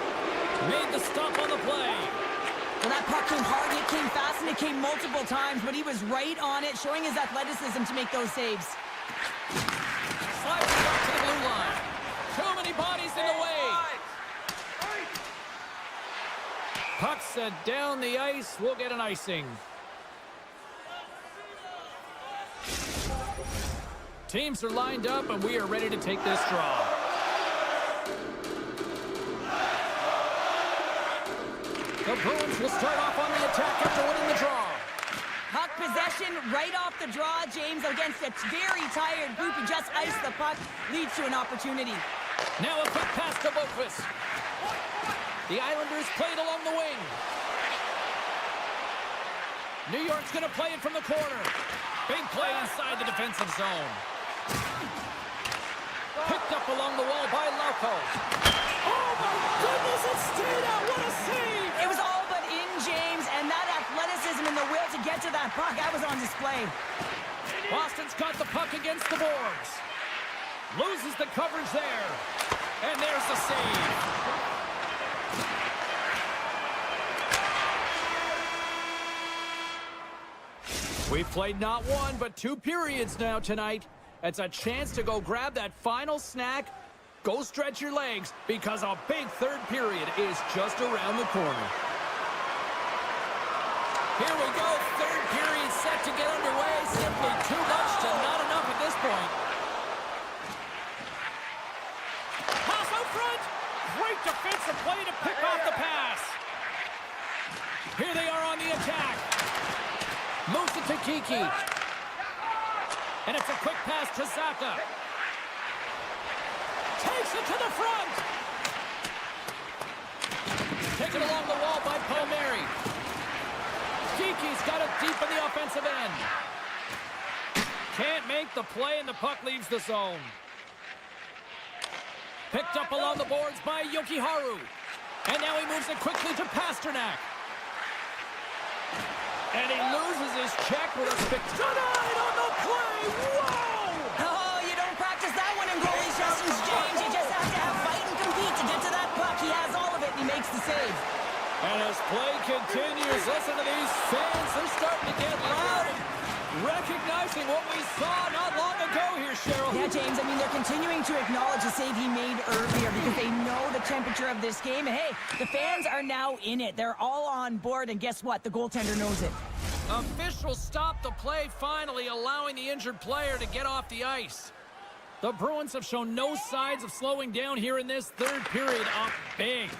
Made the stop on the play. Well, that puck came hard, it came fast, and it came multiple times, but he was right on it, showing his athleticism to make those saves. Slides it back to the blue line. Too many bodies in the way. Puck set down the ice. We'll get an icing. Teams are lined up, and we are ready to take this draw. The Bruins will start off on the attack after winning the draw. Puck possession right off the draw, James, against a very tired group who just iced the puck, leads to an opportunity. Now a quick pass to Boquist. The Islanders play it along the wing. New York's going to play it from the corner. Big play inside the defensive zone. Picked up along the wall by Lauko. Oh my goodness, it stayed out. What a save! It was all but in, James, and that athleticism and the will to get to that puck, that was on display. Boston's got the puck against the boards. Loses the coverage there. And there's the save. We've played not one, but 2 periods now tonight. It's a chance to go grab that final snack. Go stretch your legs, because a big third period is just around the corner. Here we go, third period set to get underway. Simply too much to not enough at this point. Pass out front. Great defensive play to pick off the pass. Here they are on the attack. Moves it to Kiki. And it's a quick pass to Saka. Takes it to the front. Taken along the wall by Palmieri. Kiki's got it deep in the offensive end. Can't make the play, and the puck leaves the zone. Picked up along the boards by Yokiharu. And now he moves it quickly to Pasternak. And he loses his check with a stick. Denied on the play! Whoa! Oh, you don't practice that one in goalie sessions, James. You just have to have fight and compete to get to that puck. He has all of it, and he makes the save. And as play continues, listen to these fans. They're starting to get loud and recognizing what we saw not long ago here, Cheryl. Yeah, James, I mean, they're continuing to acknowledge the save he made earlier because they know the temperature of this game. And hey, the fans are now in it. They're all on board, and guess what? The goaltender knows it. Officials stopped the play, finally allowing the injured player to get off the ice. The Bruins have shown no signs of slowing down here in this third period, up big.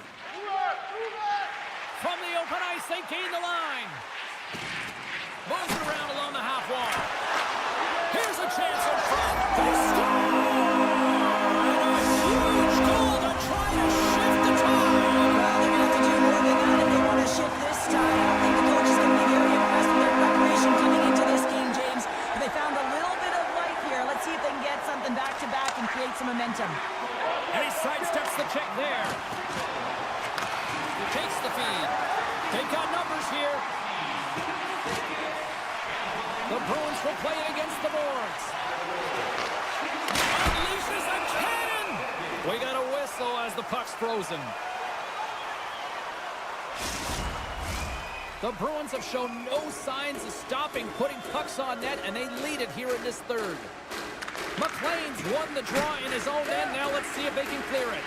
From the open ice, they gain the line. Moves it around along the half wall. Here's a chance in front. They score! And a huge goal to try to shift the tide. Well, they're going to have to do more than that if they want to shift this time. I don't think the coach is going to be very impressed with their preparation coming into this game, James. But they found a little bit of life here. Let's see if they can get something back-to-back and create some momentum. And he sidesteps the check there. Takes the feed. They've got numbers here. The Bruins will play it against the boards. Unleashes a cannon! We got a whistle as the puck's frozen. The Bruins have shown no signs of stopping putting pucks on net, and they lead it here in this third. McLean's won the draw in his own end. Now let's see if they can clear it.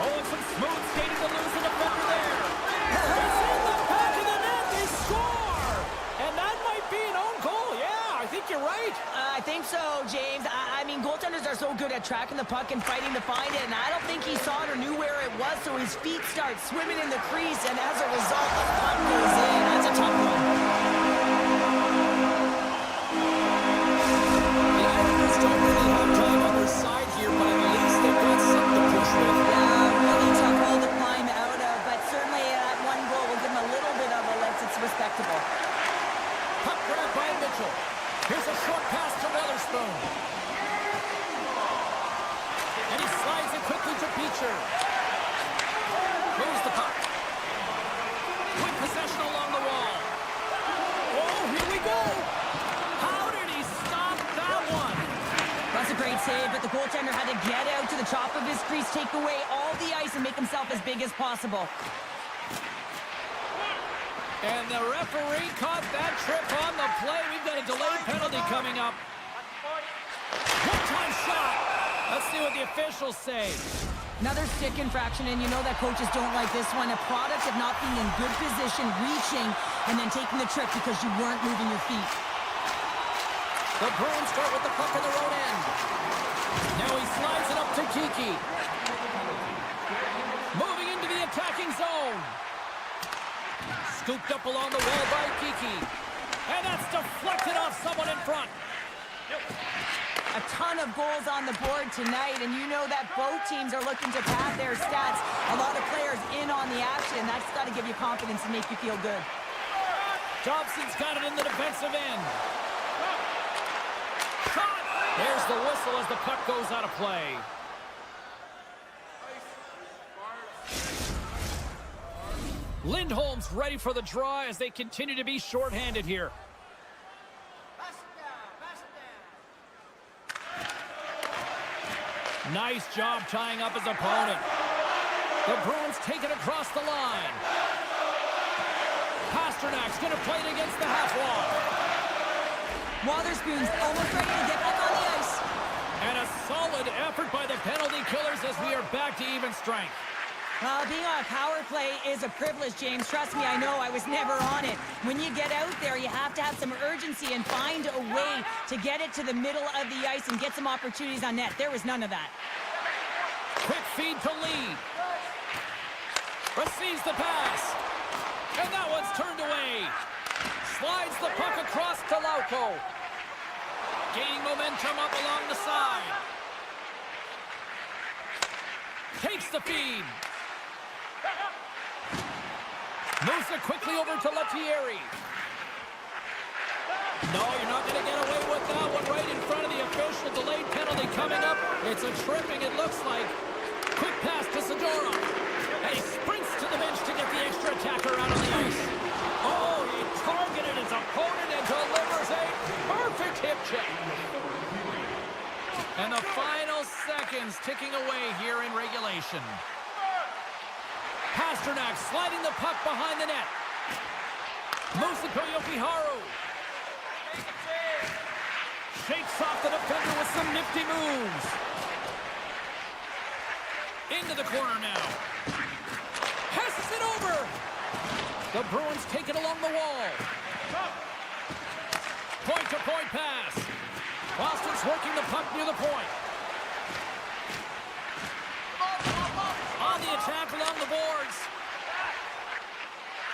Oh, and some smooth skating to lose the defender there. It's in the back of the net. They score! And that might be an own goal. Yeah, I think you, right? I think so, James. I mean, goaltenders are so good at tracking the puck and fighting to find it, and I don't think he saw it or knew where it was, so his feet start swimming in the crease, and as a result, the puck goes in. That's a tough one. The Islanders don't really have time on their side here, but at least they've got something to push with. Yeah, really tough hole to climb out of, but certainly that one goal will give him a little bit of a lift. It's respectable. Puck grabbed by Mitchell. Here's a short pass to Weatherspoon. And he slides it quickly to Beecher. Moves the puck. Quick possession along the wall. Oh, here we go. How did he stop that one? That's a great save, but the goaltender had to get out to the top of his crease, take away all the ice, and make himself as big as possible. And the referee caught that trip on the play. We've got a delayed penalty coming up. One-time shot. Let's see what the officials say. Another stick infraction, and you know that coaches don't like this one. A product of not being in good position, reaching, and then taking the trip because you weren't moving your feet. The Bruins start with the puck on the road end. Now he slides it up to Kiki. Moving into the attacking zone. Scooped up along the wall by Kiki. And that's deflected off someone in front. A ton of goals on the board tonight, and you know that both teams are looking to pad their stats. A lot of players in on the action. That's got to give you confidence and make you feel good. Dobson's got it in the defensive end. Shot! There's the whistle as the puck goes out of play. Lindholm's ready for the draw as they continue to be shorthanded here. Nice job tying up his opponent. The Bruins take it across the line. Pasternak's going to play it against the half wall. Wotherspoon's almost ready to get back on the ice. And a solid effort by the penalty killers as we are back to even strength. Being on a power play is a privilege, James. Trust me, I know. I was never on it. When you get out there, you have to have some urgency and find a way to get it to the middle of the ice and get some opportunities on net. There was none of that. Quick feed to Lee. Receives the pass. And that one's turned away. Slides the puck across to Lauko. Gaining momentum up along the side. Takes the feed. Moves it quickly over to Lettieri. No, you're not going to get away with that one right in front of the official. Delayed penalty coming up. It's a tripping, it looks like. Quick pass to Zadorov. And he sprints to the bench to get the extra attacker out on the ice. Oh, he targeted his opponent and delivers a perfect hip check. And the final seconds ticking away here in regulation. Pasternak sliding the puck behind the net. Moves it to Yokiharu. Shakes off the defender with some nifty moves. Into the corner now. Passes it over. The Bruins take it along the wall. Point-to-point pass. Boston's working the puck near the point. On the attack along the boards.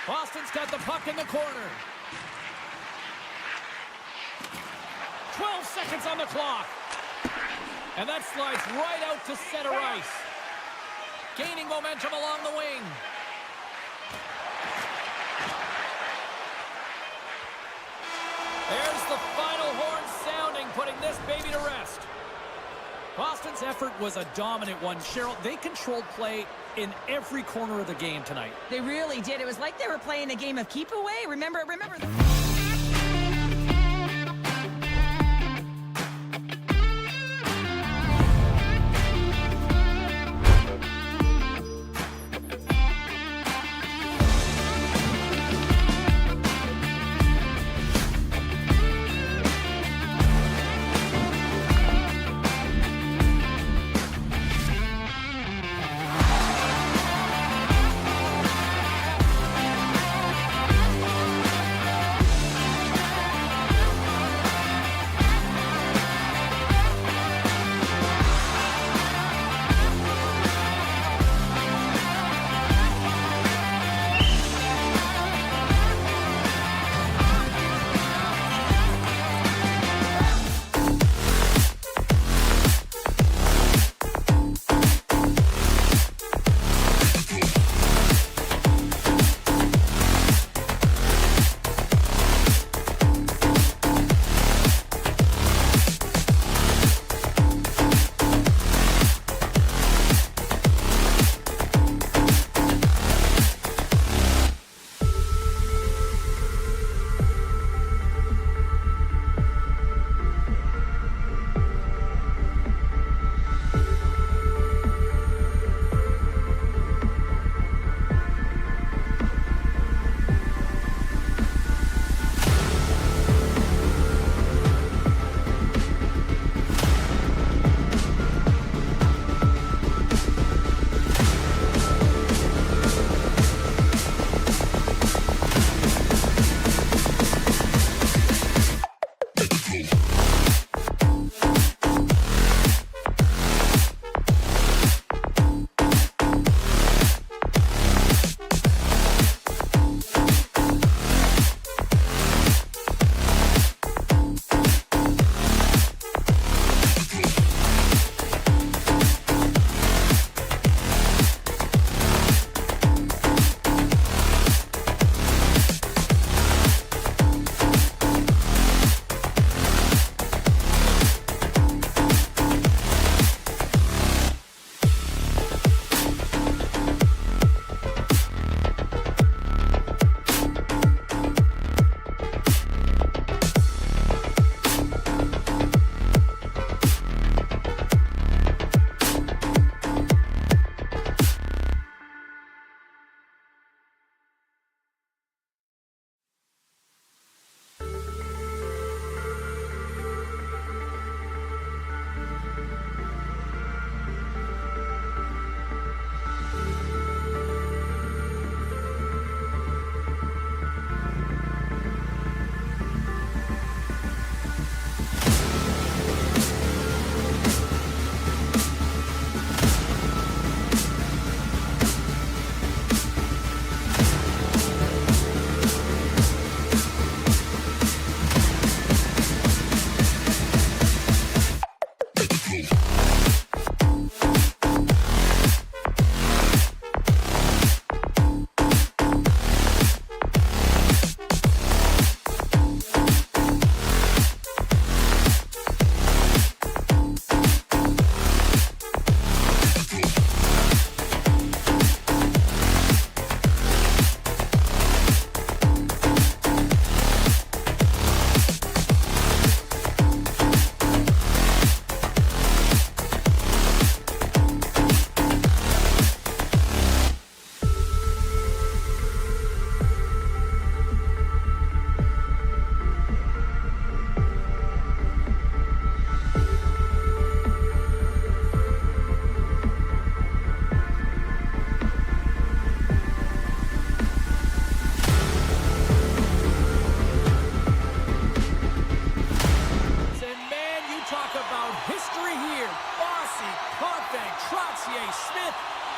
Boston's got the puck in the corner. 12 seconds on the clock. And that slides right out to center ice. Gaining momentum along the wing. There's the final horn sounding, putting this baby to rest. Boston's effort was a dominant one. Cheryl, they controlled play in every corner of the game tonight. They really did. It was like they were playing a game of keep away. Remember.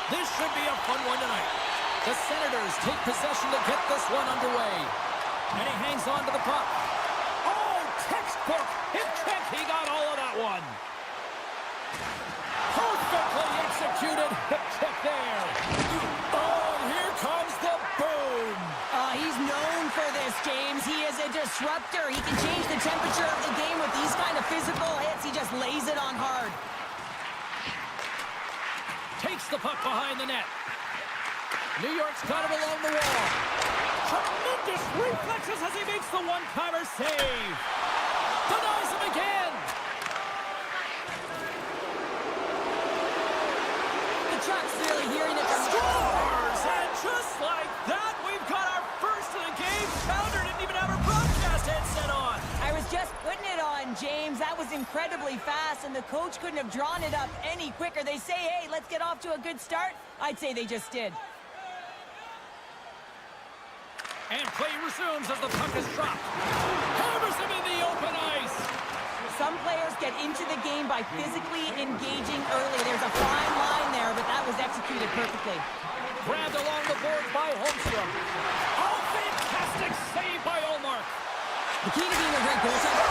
This should be a fun one tonight. The Senators take possession to get this one underway. And he hangs on to the puck. Oh, textbook hip check. He got all of that one. Perfectly executed hip check there. Oh, here comes the boom. He's known for this, James. He is a disruptor. He can change the temperature of the game with these kind of physical hits. He just lays it on hard. Takes the puck behind the net. New York's got him along the wall. Tremendous reflexes as he makes the one-timer save. Denies him again. The Chuck's really hearing it from Scores! And just like that, we've got our first of the game. Pounder didn't even have her broadcast headset on. I was just putting it on, James. That was incredibly fast, and the coach couldn't have drawn it up any quicker. They say, hey, let's get off to a good start. I'd say they just did. And play resumes as the puck is dropped. Hammers him in the open ice. Some players get into the game by physically engaging early. There's a fine line there, but that was executed perfectly. Grabbed along the boards by Holmstrom. Oh, fantastic save by Olmark. The key to being a great goaltender.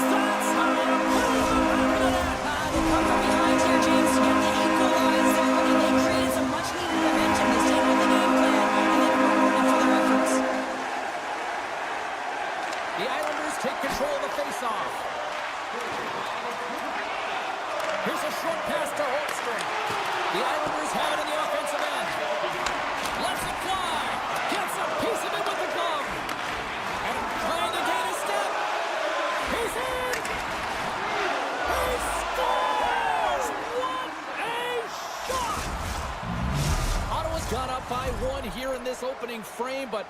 That's how you put it on the net. They come from behind here, James, to get the equalizer, and they created some much-needed momentum. They stayed with the game plan, and then rewarded for their efforts. The Islanders take control of the face-off. Here's a short pass to Holmstrom. The Islanders have it in the offensive end. Lets it fly. Gets a piece of it with the glove. And trying to gain a step. He's in. He scores! What a shot! Ottawa's got up by one here in this opening frame, but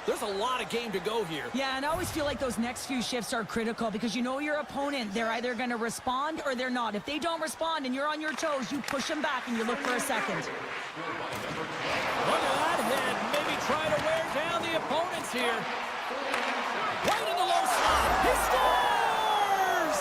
there's a lot of game to go here. Yeah, and I always feel like those next few shifts are critical because you know your opponent, they're either going to respond or they're not. If they don't respond and you're on your toes, you push them back and you look for a second. Look at that head. Maybe try to wear down the opponents here. Right in the low slot. He scores!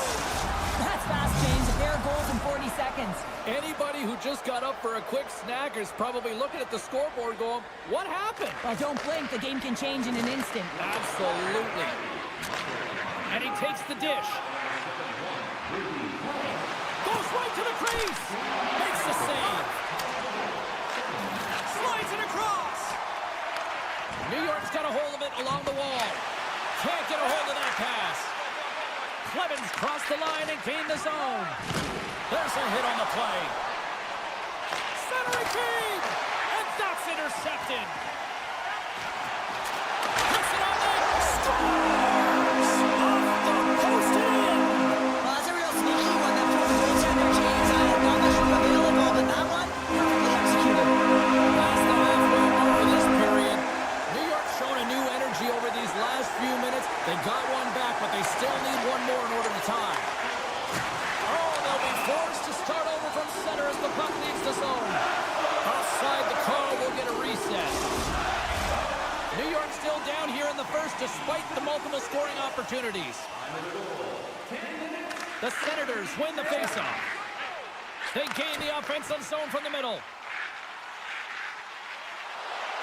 That's fast, James. A pair of goals in 40 seconds. Anybody who just got up for a quick snack is probably looking at the scoreboard going, what happened? Well, don't blink. The game can change in an instant. Absolutely. And he takes the dish. Goes right to the crease. Makes the save. Slides it across. New York's got a hold of it along the wall. Can't get a hold of that pass. Clemens crossed the line and gained the zone. There's a hit on the play. Centering feed. And that's intercepted. Puts it on net. Scores! Off the post and in. Well, that's a real sneaky one. That from the goaltender, James. I had not much room available, but that one, perfectly executed. Past the halfway mark of this period. New York's shown a new energy over these last few minutes. They got one back, but they still need one more in order to tie. Oh, they'll be forced to start over from center as the puck leaves the zone. Offside, the call will get a reset. New York still down here in the first despite the multiple scoring opportunities. The Senators win the faceoff. They gain the offensive zone from the middle.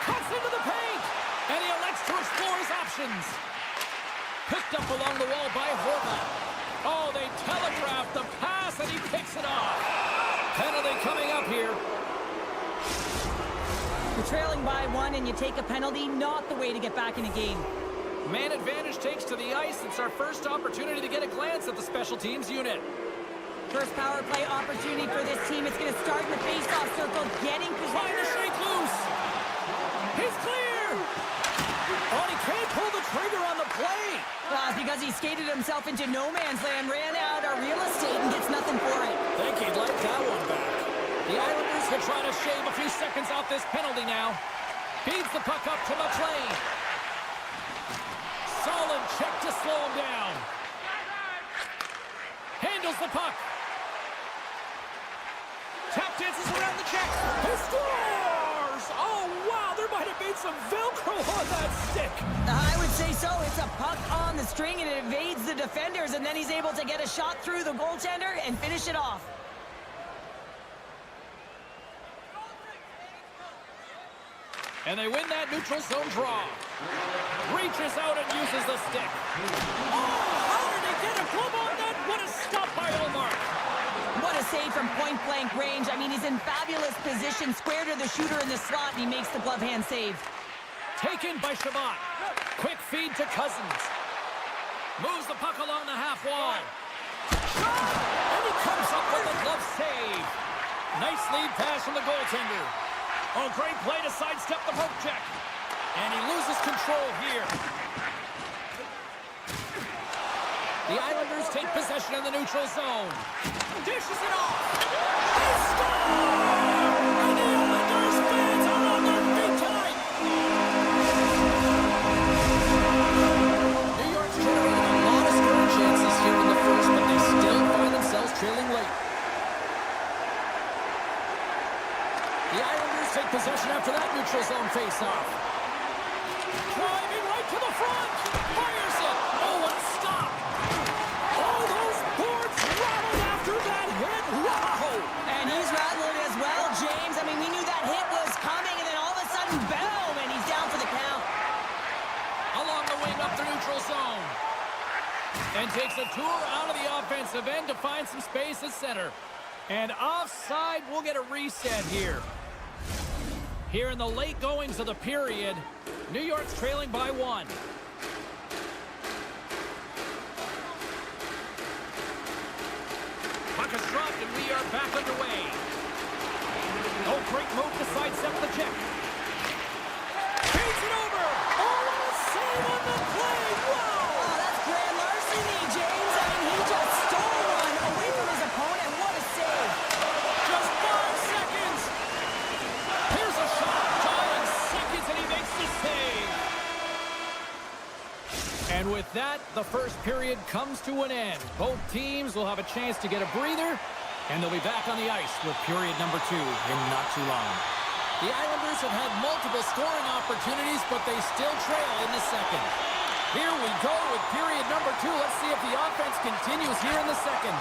Cuts into the paint, and he elects to explore his options. Picked up along the wall by Horvath. Oh, they telegraphed the pass, and he picks it off. Penalty coming up here. You're trailing by 1 and you take a penalty, not the way to get back in a game. Man advantage takes to the ice. It's our first opportunity to get a glance at the special teams unit. First power play opportunity for this team. It's going to start in the face-off circle, getting Trying to possession. shake loose. He's clear. Oh, he can't pull the trigger on the play. Because he skated himself into no man's land, ran out of real estate, and gets nothing for it. Think he'd like that one back. The Islanders will try to shave a few seconds off this penalty now. Feeds the puck up to McLean. Solid check to slow him down. Handles the puck. Tap dances around the check. He scores! Oh, wow, there might have been some Velcro on that stick. I would say so. It's a puck on the string, and it evades the defenders, and then he's able to get a shot through the goaltender and finish it off. And they win that neutral zone draw. Reaches out and uses the stick. Oh, how did he get a glove on that? What a stop by Omar. What a save from point-blank range. I mean, he's in fabulous position, square to the shooter in the slot, and he makes the glove hand save. Taken by Shabbat. Quick feed to Cousins. Moves the puck along the half wall. Shot! And he comes up with a glove save. Nice lead pass from the goaltender. Oh, great play to sidestep the poke check. And he loses control here. The Islanders take possession in the neutral zone. Dishes it off. They score! And the Islanders fans are on their feet tonight. New York's generated a lot of scoring chances here in the first, but they still find themselves trailing late. The Islanders take possession after that neutral zone face-off. Driving right to the front. Fires it. Oh, what a stop. Oh, those boards rattled after that hit. Wow. And he's rattling as well, James. I mean, we knew that hit was coming, and then all of a sudden, boom, and he's down for the count. Along the wing up the neutral zone. And takes a tour out of the offensive end to find some space at center. And offside, we'll get a reset here. Here in the late goings of the period, New York's trailing by 1. Puck is dropped and we are back underway. Oh, great move to sidestep the check. Feeds it over. Oh, what a save on the play. Wow. Oh, that's grand larceny, James. I mean, he just stole one away from his opponent. What a save. Just 5 seconds. Here's a shot. 5 seconds and he makes the save. And with that, the first period comes to an end. Both teams will have a chance to get a breather, and they'll be back on the ice with period number 2 in not too long. The Islanders have had multiple scoring opportunities, but they still trail in the second. Here we go with period number 2. Let's see if the offense continues here in the second.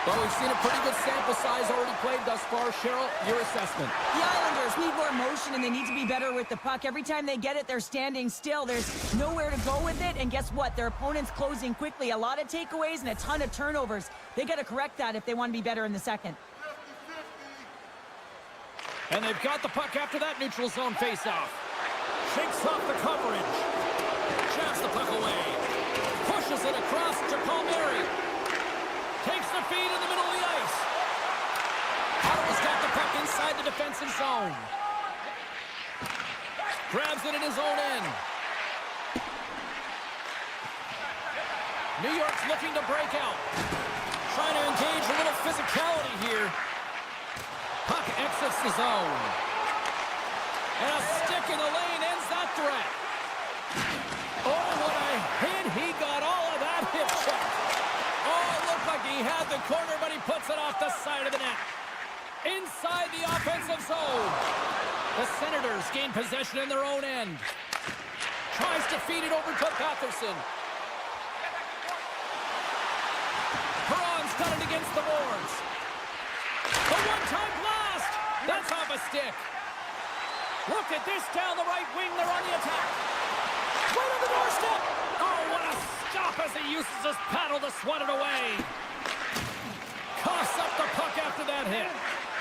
Well, we've seen a pretty good sample size already played thus far. Cheryl, your assessment. The Islanders need more motion, and they need to be better with the puck. Every time they get it, they're standing still. There's nowhere to go with it, and guess what? Their opponent's closing quickly. A lot of takeaways and a ton of turnovers. They got to correct that if they want to be better in the second. And they've got the puck after that neutral zone faceoff. Shakes off the coverage. Shafts the puck away. Pushes it across to Palmieri. Takes the feed in the middle of the ice. Ottawa's got the puck inside the defensive zone. Grabs it in his own end. New York's looking to break out. Trying to engage a little physicality here. Puck exits the zone. And a stick in the lane ends that threat. Oh, what a hit. He got all of that hip check. Oh, it looked like he had the corner, but he puts it off the side of the net. Inside the offensive zone. The Senators gain possession in their own end. Tries to feed it over to Patterson. Perron's got it against the boards. A one-time blast. That's off a stick. Look at this down the right wing. They're on the attack. Right on the doorstep. Oh, what a stop as he uses his paddle to swat it away. Coughs up the puck after that hit.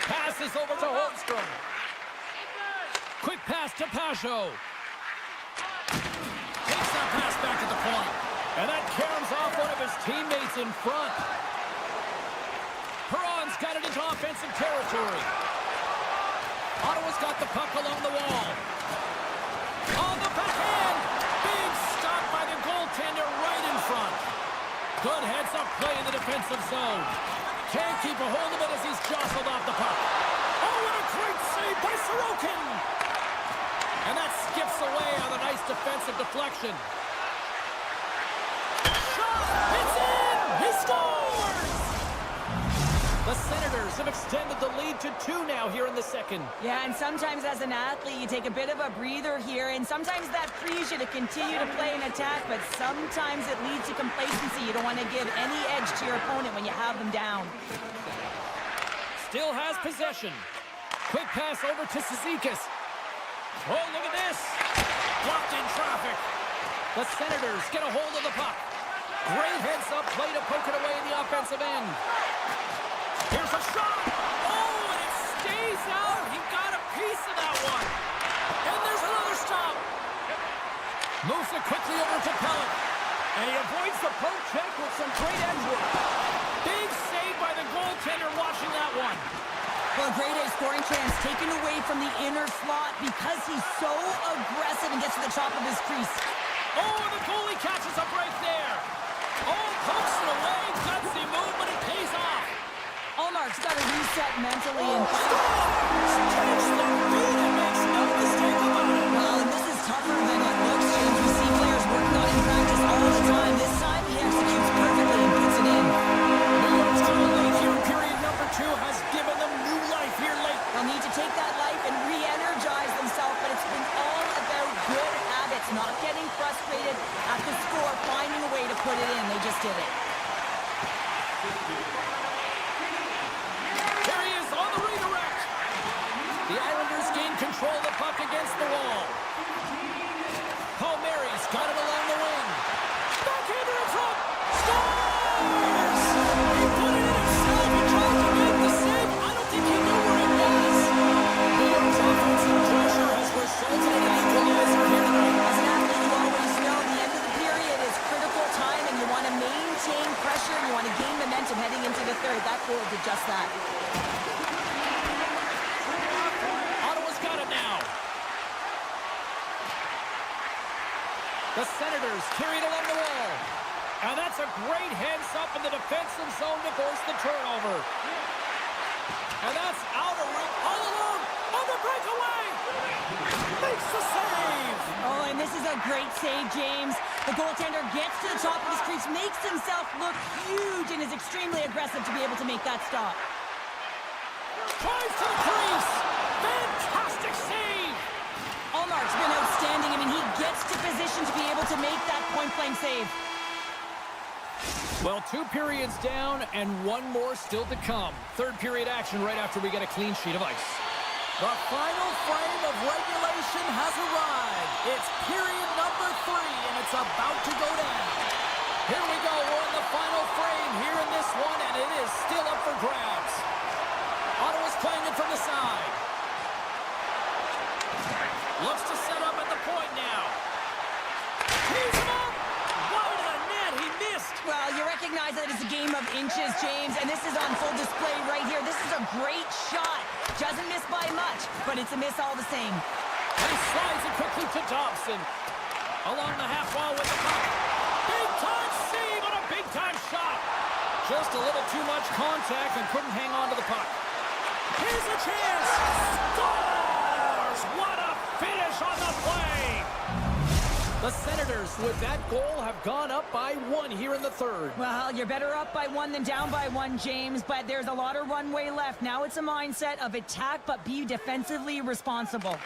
Passes over to Holmstrom. Quick pass to Pajot. Takes that pass back at the point. And that caroms off one of his teammates in front. Perron's got it into offensive territory. Ottawa's got the puck along the wall. On the backhand. Big stop by the goaltender right in front. Good heads-up play in the defensive zone. Can't keep a hold of it as he's jostled off the puck. Oh, what a great save by Sorokin! And that skips away on a nice defensive deflection. Shot! It's in! He scores! The Senators have extended the lead to 2 now here in the second. Yeah, and sometimes as an athlete, you take a bit of a breather here, and sometimes that frees you to continue to play an attack, but sometimes it leads to complacency. You don't want to give any edge to your opponent when you have them down. Still has possession. Quick pass over to Cizikas. Oh, look at this. Blocked in traffic. The Senators get a hold of the puck. Great heads-up play to poke it away in the offensive end. Here's a shot. Oh, and it stays out. He got a piece of that one. And there's another stop. Moves it quickly over to Pellet. And he avoids the poke check with some great edge work. Big save by the goaltender watching that one. Well, a great scoring chance taken away from the inner slot because he's so aggressive and gets to the top of his crease. Oh, the goalie catches a break there. Oh, pokes it away. Gutsy move, but it pays off. Allmark's got to reset mentally and Catch the beat and makes no mistake about it. well, and this is tougher than it looks, James. We see players working on it in practice all the time. This time he executes perfectly and puts it in. New York's got a lead here. Period number 2 has given them new life here late. They'll need to take that life and re-energize themselves, but it's been all about good habits, not getting frustrated at the score, finding a way to put it in. They just did it. There he is on the redirect. The Islanders gain control of the puck against the wall. Palmieri's got it along the wing. Backhander in front. Scores! He put it in himself. He tried to make the save. I don't think he knew where it was. New York's offensive pressure has resulted in an equalizer here tonight. As an athlete, you always know the end of the period is critical time, and you want to maintain pressure, and you want to gain momentum heading into the third. That goal did just that. Ottawa's got it now. The Senators carry it along the wall. And that's a great heads-up in the defensive zone to force the turnover. And that's out of reach. All alone on the breakaway. Makes the save. Oh, and this is a great save, James. The goaltender gets to the top of his crease, makes himself look huge, and is extremely aggressive to be able to make that stop. Drives to the crease. Fantastic save. Allmark's been outstanding. I mean, he gets to position to be able to make that point-blank save. Well, 2 periods down and 1 more still to come. Third period action right after we get a clean sheet of ice. The final frame of regulation has arrived. It's period number 3, and it's about to go down. Here we go. We're in the final frame here in this one, and it is still up for grabs. Ottawa's playing it from the side. Looks to set up at the point now. He's him up. Wide of the net. He missed. Well, you recognize that it's a game of inches, James, and this is on full display right here. This is a great shot. Doesn't miss by much, but it's a miss all the same. And he slides it quickly to Dobson. Along the half wall with the puck. Big-time save on a big-time shot. Just a little too much contact and couldn't hang on to the puck. Here's a chance. Scores! What a finish on the play. The Senators, with that goal, have gone up by 1 here in the third. Well, you're better up by 1 than down by 1, James, but there's a lot of runway left. Now it's a mindset of attack, but be defensively responsible.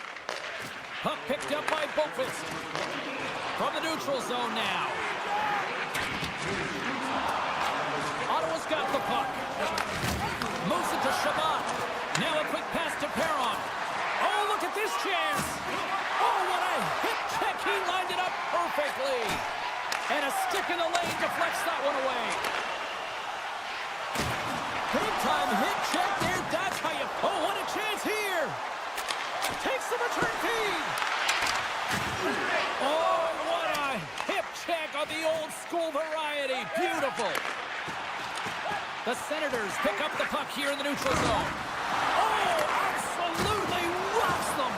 Puck picked up by Boqvist. From the neutral zone now. Ottawa's got the puck. Moves it to Shabbat. Now a quick pass to Perron. Oh, look at this chance. Oh, what a hip check. He lined it up perfectly. And a stick in the lane deflects that one away. Big time hit check there. That's how you... Oh, what a chance here. Takes the return feed. Oh, what a hip check on the old school variety. Beautiful. The Senators pick up the puck here in the neutral zone. Oh, absolutely rocks them.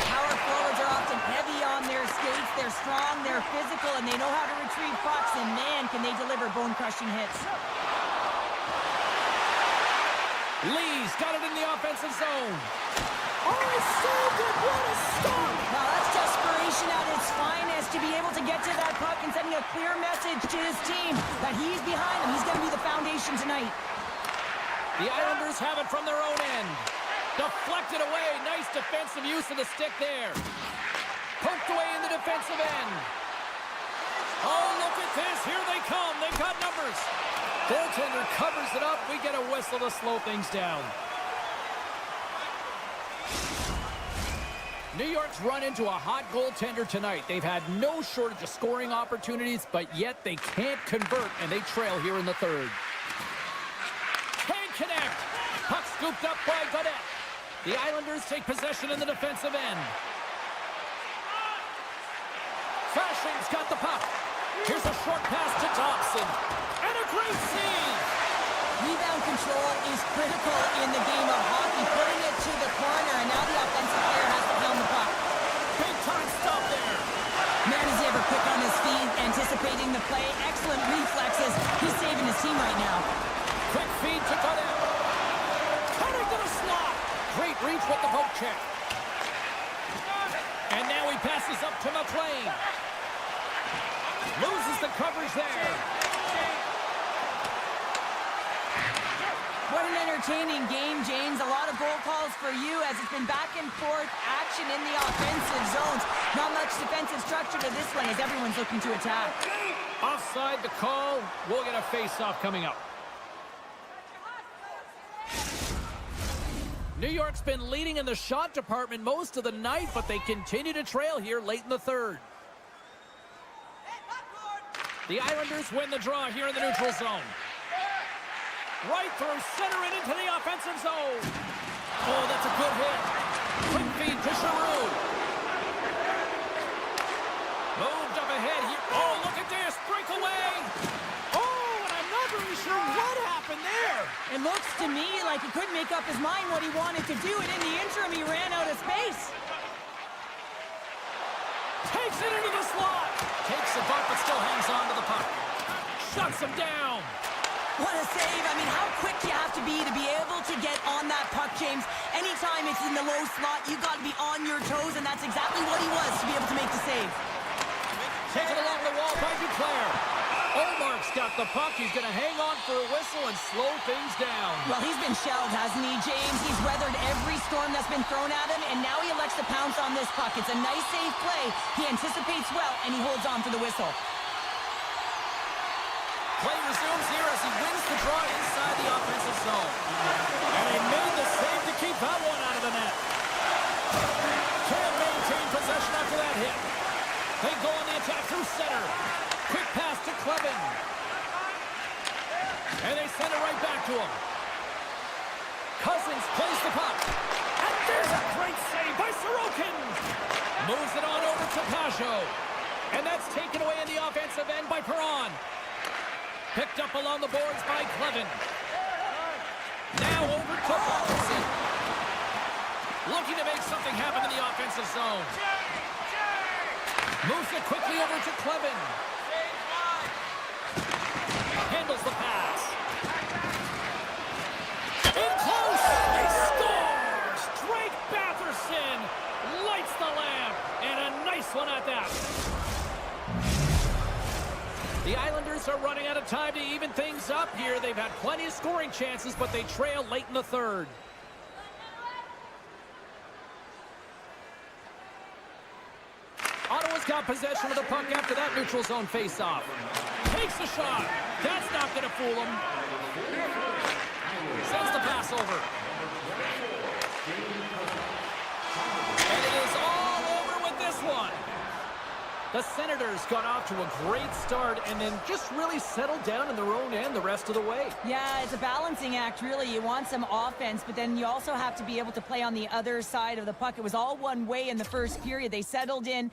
Power forwards are often heavy on their skates. They're strong, they're physical, and they know how to retrieve pucks. And man, can they deliver bone-crushing hits. Lee's got it in the offensive zone. Oh, saved it. What a stop. Well, that's desperation at its finest to be able to get to that puck and sending a clear message to his team that he's behind them. He's going to be the foundation tonight. The Islanders have it from their own end. Deflected away. Nice defensive use of the stick there. Poked away in the defensive end. Oh, look at this. Here they come. They've got numbers. Goaltender covers it up. We get a whistle to slow things down. New York's run into a hot goaltender tonight. They've had no shortage of scoring opportunities, but yet they can't convert, and they trail here in the third. Can't connect. Puck scooped up by Godet. The Islanders take possession in the defensive end. Fashing's got the puck. Here's a short pass to Thompson. And a great save. Rebound control is critical in the game of hockey. Putting it to the corner, and now the offensive player has to pound the puck. Big time stop there. Man is ever quick on his feet, anticipating the play. Excellent reflexes. He's saving his team right now. Quick feed to Godet. Cutting to the slot. Great reach with the poke check. And now he passes up to McLean. Loses the coverage there. What an entertaining game, James. A lot of goal calls for you as it's been back and forth action in the offensive zones. Not much defensive structure to this one as everyone's looking to attack. Offside the call. We'll get a face-off coming up. New York's been leading in the shot department most of the night, but they continue to trail here late in the third. The Islanders win the draw here in the neutral zone. Right through center and into the offensive zone. Oh, that's a good hit. Quick feed to Giroux. Moved up ahead here. Oh, look at this. Breakaway. Oh, and I'm not really sure what happened there. It looks to me like he couldn't make up his mind what he wanted to do, and in the interim, he ran out of space. Takes it into the slot. Takes the bunt, but still hangs on to the puck. Shuts him down. What a save. I mean, how quick you have to be able to get on that puck, James. Anytime it's in the low slot, you've got to be on your toes, and that's exactly what he was to be able to make the save. Taken along the wall by Duclair. Olmark's got the puck. He's going to hang on for a whistle and slow things down. Well, he's been shelled, hasn't he, James? He's weathered every storm that's been thrown at him, and now he elects to pounce on this puck. It's a nice, safe play. He anticipates well, and he holds on for the whistle. Play resumes here as he wins the draw inside the offensive zone. And he made the save to keep that one out of the net. Can't maintain possession after that hit. They go on the attack through center. Quick pass to Clevin. And they send it right back to him. Cousins plays the puck. And there's a great save by Sorokin. Moves it on over to Pajot. And that's taken away in the offensive end by Perron. Picked up along the boards by Clevin. Now over to Paulson. Looking to make something happen in the offensive zone. Moves it quickly over to Clevin. Handles the pass. In close. He scores. Drake Batherson lights the lamp. And a nice one at that. The Islanders are running out of time to even things up here. They've had plenty of scoring chances, but they trail late in the third. Ottawa's got possession of the puck after that neutral zone face-off. Takes a shot. That's not going to fool him. Sends the pass over. And it is all over with this one. The Senators got off to a great start and then just really settled down in their own end the rest of the way. Yeah, it's a balancing act, really. You want some offense, but then you also have to be able to play on the other side of the puck. It was all one way in the first period. They settled in.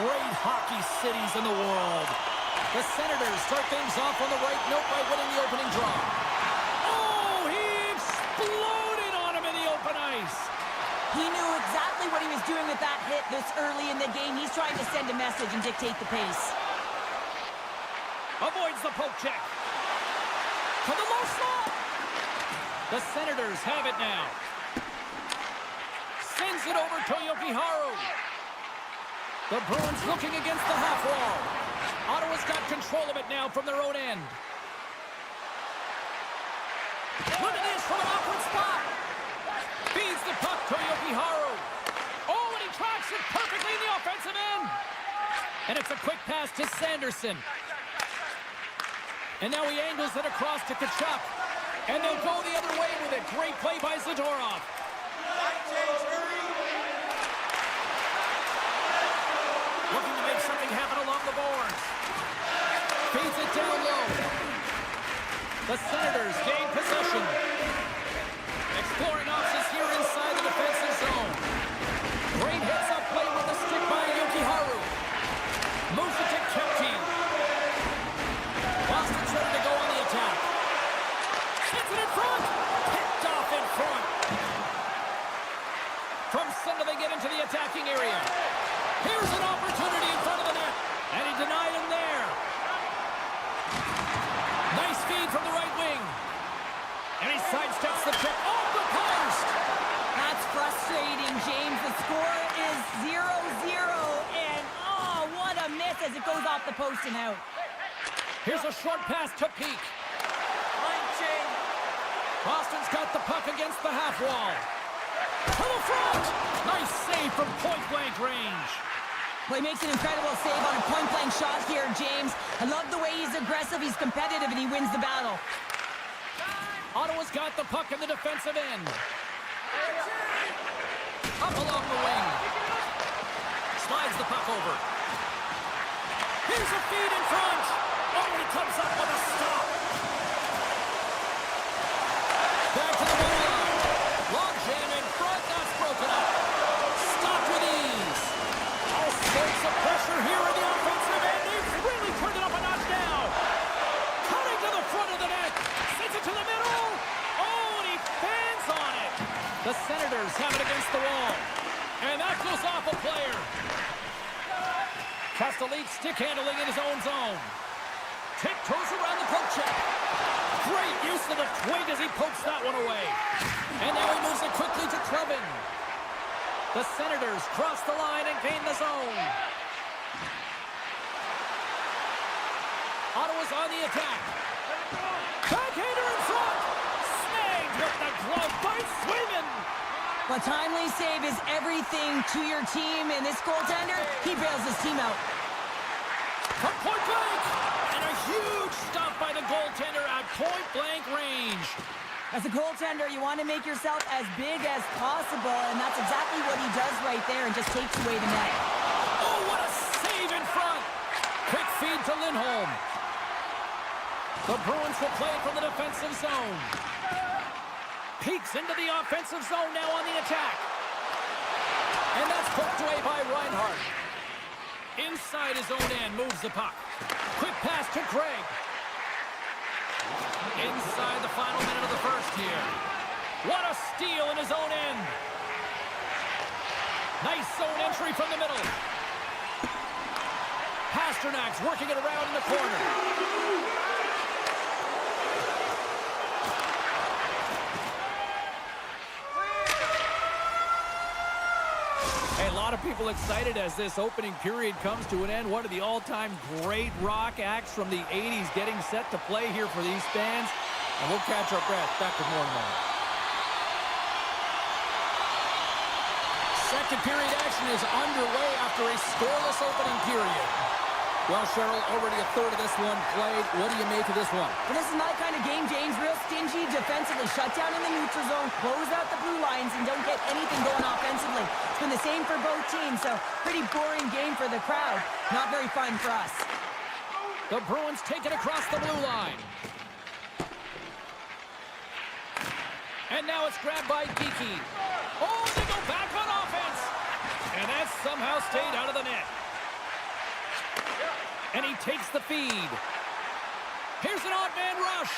great hockey cities in the world. The Senators start things off on the right note by winning the opening draw. Oh, he exploded on him in the open ice. He knew exactly what he was doing with that hit this early in the game. He's trying to send a message and dictate the pace. Avoids the poke check. To the low slot. The Senators have it now. Sends it over to Jokiharju. The Bruins looking against the half wall. Ottawa's got control of it now from their own end. Look at this from an awkward spot. Feeds the puck to Jokiharju. Oh, and he tracks it perfectly in the offensive end. And it's a quick pass to Sanderson. And now he angles it across to Tkachuk. And they'll go the other way with it. Great play by Zadorov. Looking to make something happen along the boards. Feeds it down low. The Senators gain possession. Exploring options here inside the defensive zone. Great hits up play with the stick by Jokiharju. Moves it to Kempty. Boston's ready to go on the attack. Hits it in front. Picked off in front. From center they get into the attacking area. Here's an opportunity in front of the net. And he denied him there. Nice feed from the right wing. And he sidesteps the trip off the post. That's frustrating, James. The score is 0-0. And, oh, what a miss as it goes off the post and out. Here's a short pass to Peak. Boston's got the puck against the half wall. To the front. Nice save from point-blank range. Well, he makes an incredible save on a point-blank shot here, James. I love the way he's aggressive, he's competitive, and he wins the battle. Ottawa's got the puck in the defensive end. Up along the wing. Slides the puck over. Here's a feed in front. Oh, and he comes up with a stop. Back to the blue line. Long jam in front. That's broken up. Stopped with ease. All sorts of pressure here in the offensive end. They've really turned it up a notch now. Cutting to the front of the net. Sends it to the middle. Oh, and he fans on it. The Senators have it against the wall. And that goes off a player. Castellic stick handling in his own zone. Tiptoes around the poke check. Great use of the twig as he pokes that one away. And now he moves it quickly to Clevin. The Senators cross the line and gain the zone. Ottawa's on the attack. Backhander in front. Snagged with the glove by Swayman. A timely save is everything to your team, and this goaltender, he bails his team out. From point blank. And a huge stop by the goaltender at point blank range. As a goaltender, you want to make yourself as big as possible, and that's exactly what he does right there and just takes away the net. Oh, what a save in front. Quick feed to Lindholm. The Bruins will play from the defensive zone. Peeks into the offensive zone now on the attack. And that's poked away by Reinhart. Inside his own end, moves the puck. Quick pass to Craig. Inside the final minute of the first here. What a steal in his own end. Nice zone entry from the middle. Pasternak's working it around in the corner. A lot of people excited as this opening period comes to an end. One of the all-time great rock acts from the 80s getting set to play here for these fans. And we'll catch our breath. Back with more in a moment. Second period action is underway after a scoreless opening period. Well, Cheryl, already a third of this one played. What do you make of this one? Well, this is my kind of game, James. Real stingy defensively. Shut down in the neutral zone, close out the blue lines, and don't get anything going offensively. It's been the same for both teams, so pretty boring game for the crowd. Not very fun for us. The Bruins take it across the blue line. And now it's grabbed by Geekie. Oh, they go back on offense. And that somehow stayed out of the net. And he takes the feed. Here's an odd man rush.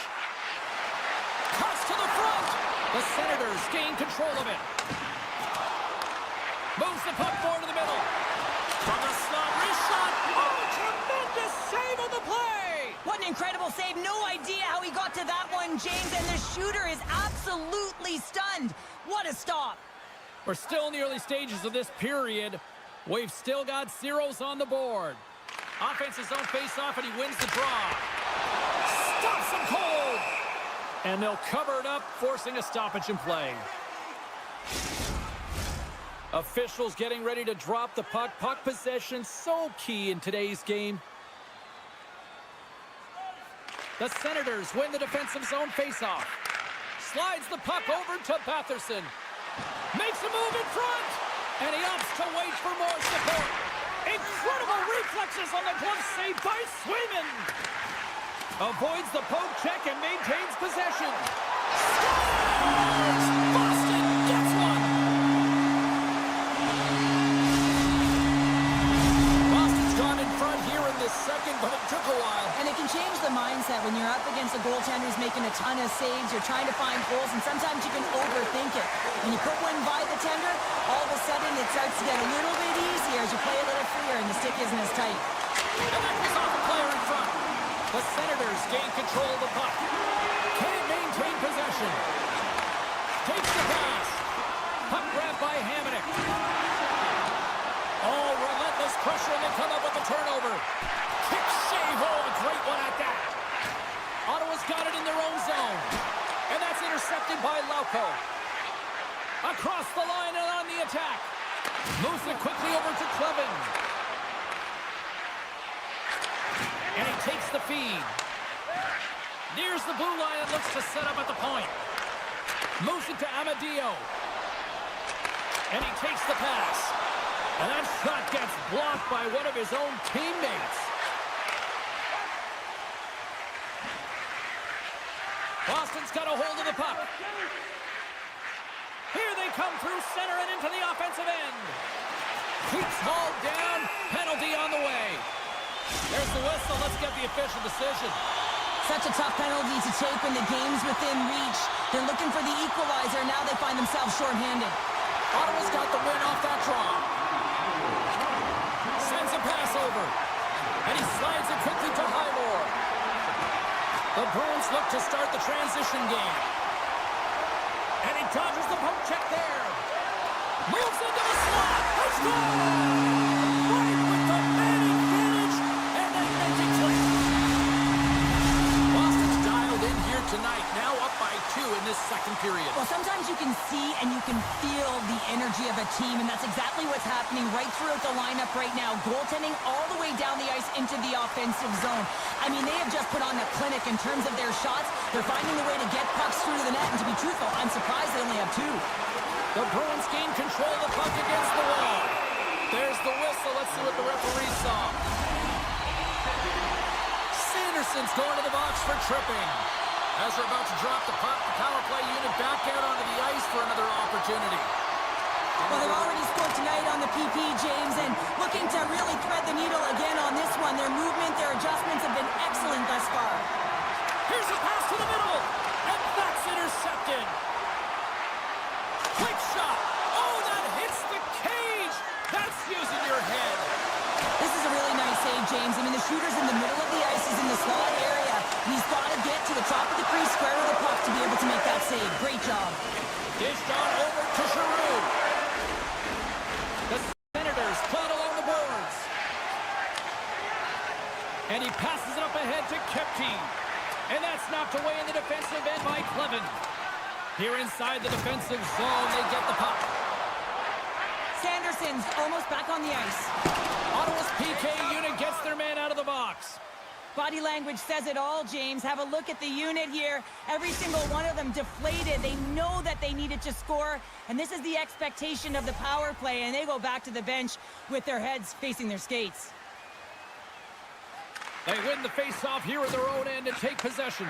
Cuts to the front. The Senators gain control of it. Moves the puck forward to the middle. From the slot, wrist shot. Oh, tremendous save on the play. What an incredible save. No idea how he got to that one, James. And the shooter is absolutely stunned. What a stop. We're still in the early stages of this period. We've still got zeros on the board. Offensive zone face-off, and he wins the draw. Stops him cold. And they'll cover it up, forcing a stoppage in play. Officials getting ready to drop the puck. Puck possession so key in today's game. The Senators win the defensive zone face-off. Slides the puck over to Batherson. Makes a move in front. And he opts to wait for more support. Incredible reflexes on the glove save by Swayman. Avoids the poke check and maintains possession. Scores! Boston gets one. Boston's gone in front here in this second, but it took a while. And it can change the mindset when you're up against a goaltender who's making a ton of saves. You're trying to find holes, and sometimes you can overthink it. When you put one by the tender, all of a sudden it starts to get a little bit easier as you play a little freer and the stick isn't as tight. And that goes off the player in front. The Senators gain control of the puck. Can't maintain possession. Takes the pass. Puck grabbed by Hamonic. Oh, relentless pressure, and they come up with the turnover. Kick save. Oh, a great one at that. Ottawa's got it in their own zone. And that's intercepted by Lauko. Across the line and on the attack. Moves it quickly over to Clevin. And he takes the feed. Nears the blue line and looks to set up at the point. Moves it to Amadio. And he takes the pass. And that shot gets blocked by one of his own teammates. Boston's got a hold of the puck. Here they come through center and into the offensive end. Keeps hauled down. Penalty on the way. There's the whistle. Let's get the official decision. Such a tough penalty to take when the game's within reach. They're looking for the equalizer. Now they find themselves shorthanded. Ottawa's got the win off that draw. Sends a pass over. And he slides it quickly to Highmore. The Bruins look to start the transition game. And he dodges the poke check there. Moves into the slot. They score! Right with the man advantage. And they make it clear. Boston's dialed in here tonight. Now up by 2 in this second period. Well, sometimes you can see and you can feel the energy of a team, and that's exactly what's happening right throughout the lineup right now. Goaltending all the way down the ice into the offensive zone. I mean, they have just put on a clinic in terms of their shots. They're finding a way to get pucks through to the net, and to be truthful, I'm surprised they only have 2. The Bruins gain control of the puck against the wall. There's the whistle. Let's see what the referee saw. Sanderson's going to the box for tripping. As we're about to drop the puck, the power play unit back out onto the ice for another opportunity. Well, they've already scored tonight on the PP, James, and looking to really thread the needle again on this one. Their movement, their adjustments have been excellent thus far. Here's a pass to the middle, and that's intercepted. Quick shot. Oh, that hits the cage. That's using your head. This is a really nice save, James. I mean, the shooter's in the middle of the ice. He's in the slot area. He's got to get to the top of the crease, square of the puck to be able to make that save. Great job. Dished on over to Giroux. The Senators play it along the boards. And he passes it up ahead to Kepke. And that's knocked away in the defensive end by Clevin. Here inside the defensive zone, they get the puck. Sanderson's almost back on the ice. Ottawa's PK unit gets their man out of the box. Body language says it all, James. Have a look at the unit here. Every single one of them deflated. They know that they needed to score, and this is the expectation of the power play, and they go back to the bench with their heads facing their skates. They win the face-off here at their own end and take possession.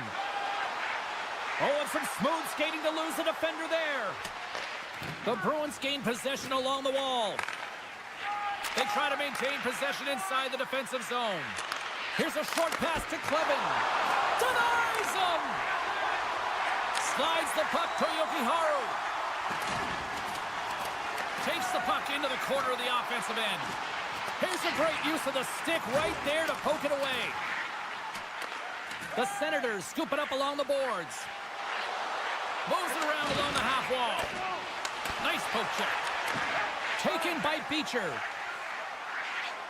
Oh, and some smooth skating to lose the defender there. The Bruins gain possession along the wall. They try to maintain possession inside the defensive zone. Here's a short pass to Clevin. Denies him! Slides the puck to Yokiharu. Takes the puck into the corner of the offensive end. Here's a great use of the stick right there to poke it away. The Senators scoop it up along the boards. Moves it around along the half wall. Nice poke check. Taken by Beecher.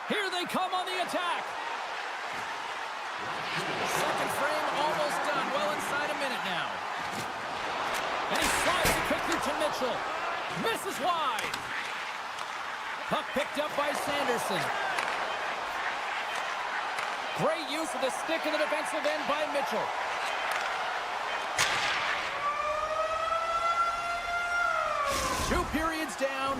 Here they come on the attack. Second frame almost done. Well inside a minute now. And he slides it quickly to Mitchell. Misses wide. Puck picked up by Sanderson. Great use of the stick in the defensive end by Mitchell. Two periods down,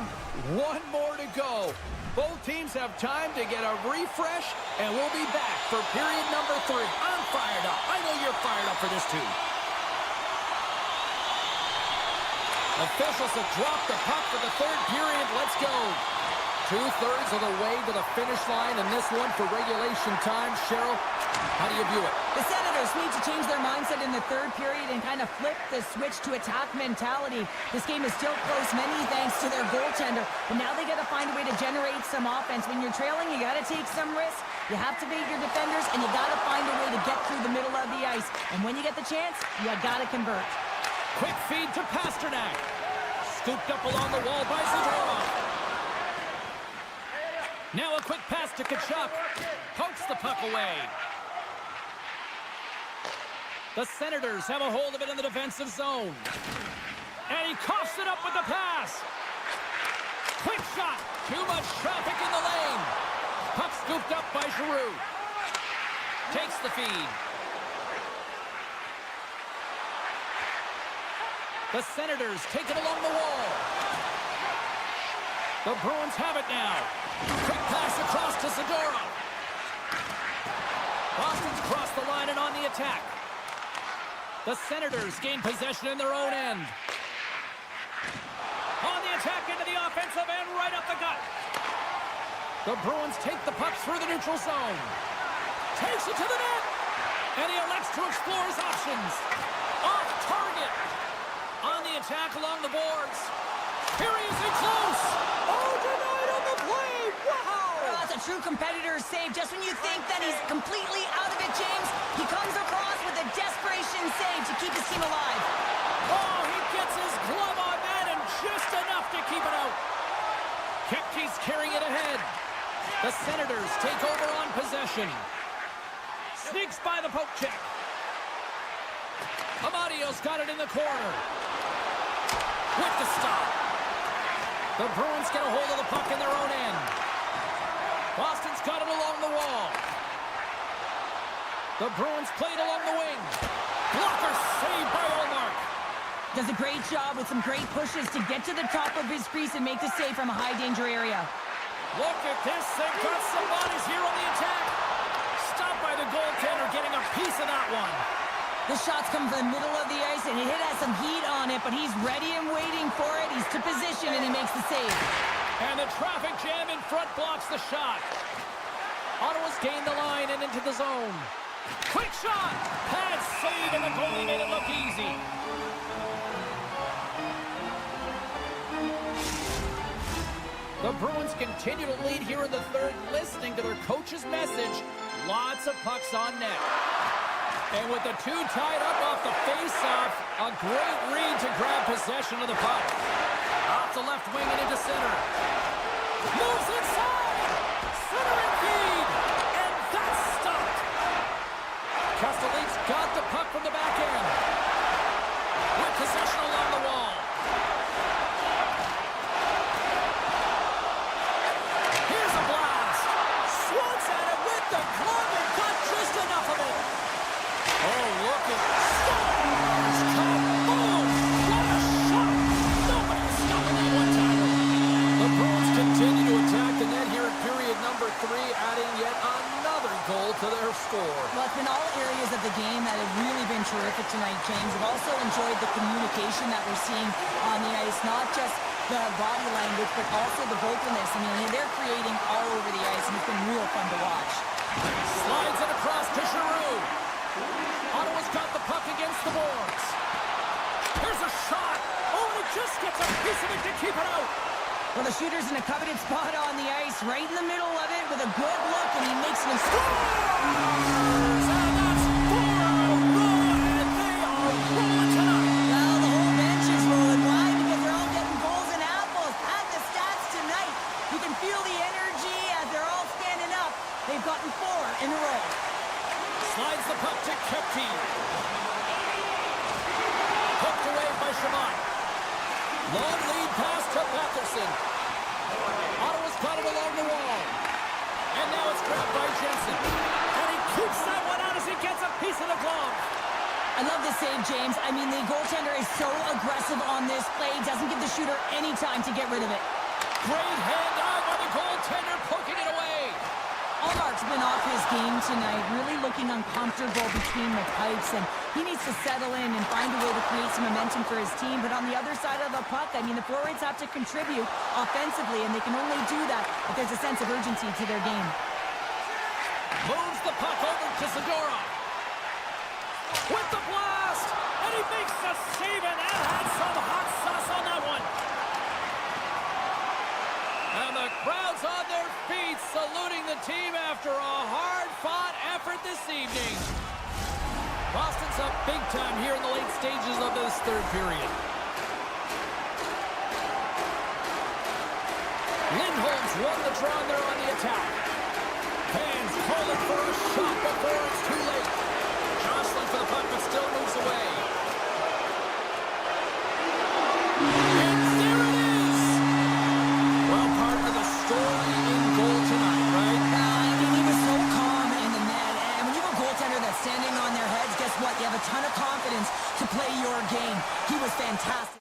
one more to go. Both teams have time to get a refresh, and we'll be back for period number 3. I'm fired up. I know you're fired up for this too. Officials have dropped the puck for the third period. Let's go. 2/3 of the way to the finish line in this one for regulation time. Cheryl, how do you view it? The Senators need to change their mindset in the third period and kind of flip the switch to attack mentality. This game is still close, many thanks to their goaltender. But now they got to find a way to generate some offense. When you're trailing, you got to take some risks. You have to beat your defenders, and you got to find a way to get through the middle of the ice. And when you get the chance, you got to convert. Quick feed to Pasternak. Scooped up along the wall by Zadorov. Now a quick pass to Tkachuk. Pokes the puck away. The Senators have a hold of it in the defensive zone. And he coughs it up with the pass. Quick shot. Too much traffic in the lane. Puck scooped up by Giroux. Takes the feed. The Senators take it along the wall. The Bruins have it now. Quick pass across to Zadorov. Boston's crossed the line and on the attack. The Senators gain possession in their own end. On the attack into the offensive end, right up the gut. The Bruins take the puck through the neutral zone. Takes it to the net. And he elects to explore his options. Off target. On the attack along the boards. Here he is in close. Oh, denied on the play. Wow. That's a true competitor's save. Just when you think that he's completely out of it, James, he comes across with a desperation save to keep his team alive. Oh, he gets his glove on that and just enough to keep it out. Kepke's carrying it ahead. The Senators take over on possession. Sneaks by the poke check. Amadio's got it in the corner. With the stop. The Bruins get a hold of the puck in their own end. Boston's got it along the wall. The Bruins play it along the wing. Blocker saved by Olmark. Does a great job with some great pushes to get to the top of his crease and make the save from a high-danger area. Look at this. They've got some bodies here on the attack. Stopped by the goaltender getting a piece of that one. The shots come from the middle of the ice, and it has some heat on it, but he's ready and waiting for it. He's to position, and he makes the save. And the traffic jam in front blocks the shot. Ottawa's gained the line and into the zone. Quick shot! Pad save, and the goalie made it look easy. The Bruins continue to lead here in the third, listening to their coach's message. Lots of pucks on net. And with the two tied up off the face-off, a great read to grab possession of the puck. Off the left wing and into center. Moves inside! Centering feed! And that's stopped! Castelline's got the puck from the back end. With possession along the wall. Here's a blast! Swats at it with the glove and got just enough of it. Oh, look at Stars! Kaboom! What a shot! Nobody was stopping that one-timer. The Bruins continue to attack the net here in period number 3, adding yet another goal to their score. Well, it's been all areas of the game that have really been terrific tonight, James. I've also enjoyed the communication that we're seeing on the ice, not just the body language, but also the vocalness. I mean, they're creating all over the ice, and it's been real fun to watch. Slides it across. Well, the shooter's in a coveted spot on the ice, right in the middle of it with a good look, and he makes an And that's 4 in a row, and they are rolling tonight. Well, the whole bench is rolling. Why? Because they're all getting goals and apples. At the stats tonight, you can feel the energy as they're all standing up. They've gotten 4 in a row. Slides the puck to Kepke. Hooked away by Shabbat. Long lead pass to Patterson. Ottawa's got it along the wall. And now it's grabbed by Jensen. And he keeps that one out as he gets a piece of the glove. I love the save, James. I mean, the goaltender is so aggressive on this play. Doesn't give the shooter any time to get rid of it. Great hand eye by the goaltender, poking it away. Allmark's been off his game tonight, really looking uncomfortable between the pipes, and he needs to settle in and find a way to create some momentum for his team. But on the other side of the puck, I mean, the forwards have to contribute offensively, and they can only do that if there's a sense of urgency to their game. Moves the puck over to Zadorov. With the blast, and he makes the save, and that had some hot sauce on that one. And the crowd's on their feet, saluting the team after a hard-fought effort this evening. Boston's up big time here in the late stages of this third period. Lindholm's won the draw there on the attack. Fans calling for a shot before it's too late. Jostling for the puck, but still moves away. And there it is! Well, partner, the story in goal tonight, right? I mean, he was so calm in the net. And when you have a goaltender that's standing on their heads, guess what? You have a ton of confidence to play your game. He was fantastic.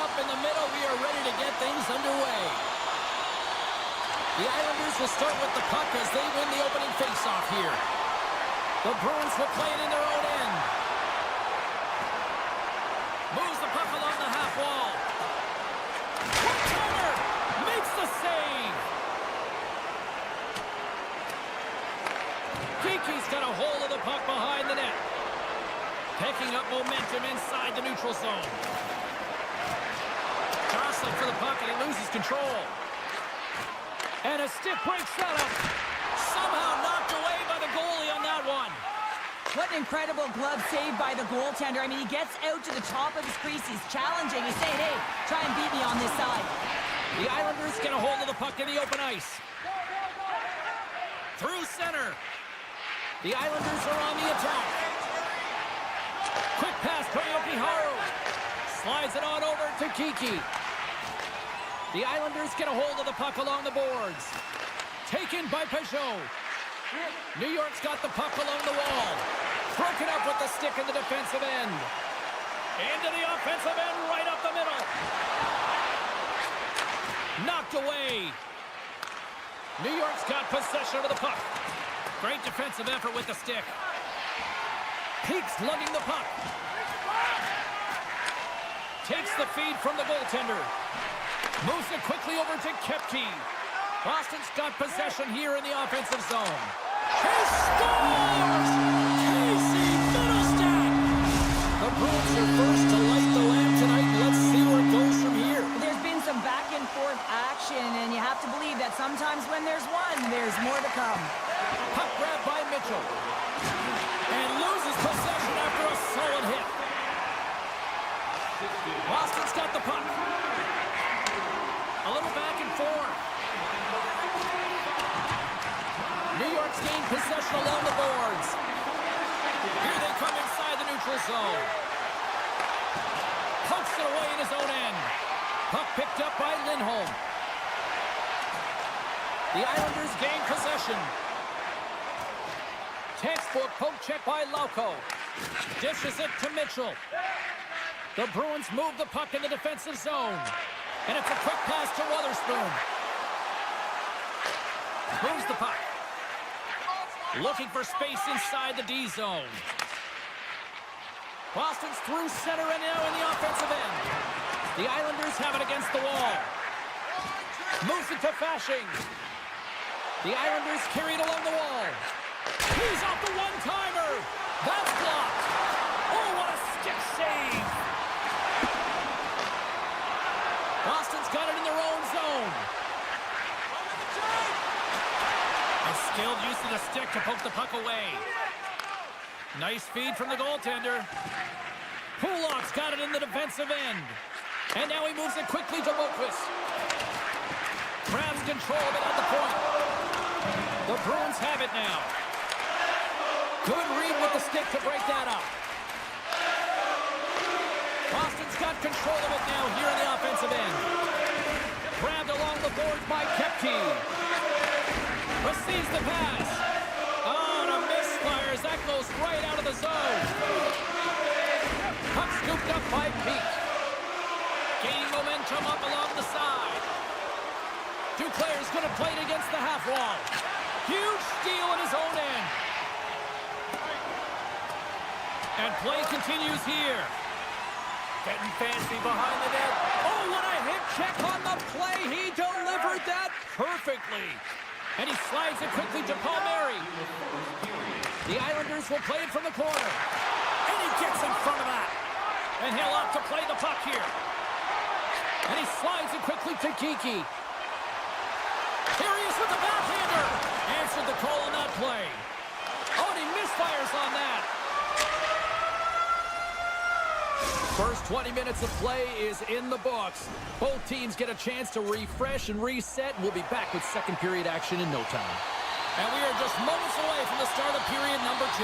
up in the middle. We are ready to get things underway. The Islanders will start with the puck as they win the opening faceoff here. The Bruins will play it in their own end. Moves the puck along the half wall. Turner makes the save. Kiki's got a hold of the puck behind the net. Picking up momentum inside the neutral zone. Jostling for the puck and he loses control. And a stick breaks that up. Somehow knocked away by the goalie on that one. What an incredible glove save by the goaltender. I mean, he gets out to the top of his crease. He's challenging. He's saying, hey, try and beat me on this side. The Islanders get a hold of the puck in the open ice. Through center. The Islanders are on the attack. Quick pass, Toyoki Haru. Slides it on over to Kiki. The Islanders get a hold of the puck along the boards. Taken by Peugeot. New York's got the puck along the wall. Broken up with the stick in the defensive end. Into the offensive end, right up the middle. Knocked away. New York's got possession of the puck. Great defensive effort with the stick. Peaks lugging the puck. Takes the feed from the goaltender. Moves it quickly over to Kepke. Boston's got possession here in the offensive zone. He scores! Casey Middlestat! The Bruins are first to light the lamp tonight. Let's see where it goes from here. There's been some back and forth action, and you have to believe that sometimes when there's one, there's more to come. Puck grab by Mitchell. And loses possession after a solid hit. Boston's got the puck. A little back and forth. New York's gained possession along the boards. Here they come inside the neutral zone. Pokes it away in his own end. Puck picked up by Lindholm. The Islanders gain possession. Textbook poke check by Lauko. Dishes it to Mitchell. The Bruins move the puck in the defensive zone. And it's a quick pass to Wotherspoon. Moves the puck. Looking for space inside the D zone. Boston's through center and now in the offensive end. The Islanders have it against the wall. Moves it to Fasching. The Islanders carried along the wall. He's off the one-timer. That's blocked. Oh, what a stick save. Boston's got it in their own zone. A skilled use of the stick to poke the puck away. Nice feed from the goaltender. Pulak's got it in the defensive end. And now he moves it quickly to Boqvist. Grabs control of it at the point. The Bruins have it now. Good read with the stick to break that up. Boston's got control of it now here in the offensive end. Grabbed along the board by Kepke. Receives the pass. Oh, and a misfire as that goes right out of the zone. Puck scooped up by Peak. Gaining momentum up along the side. Two players going to play it against the half wall. Huge steal in his own end. And play continues here. Getting fancy behind the net. Oh, what a hit check on the play. He delivered that perfectly. And he slides it quickly to Palmieri. The Islanders will play it from the corner. And he gets in front of that. And he'll opt to play the puck here. And he slides it quickly to Kiki. Here he is with the backhander. Answered the call on that play. Oh, and he misfires on that. First 20 minutes of play is in the books. Both teams get a chance to refresh and reset. We'll be back with second period action in no time. And we are just moments away from the start of period number 2.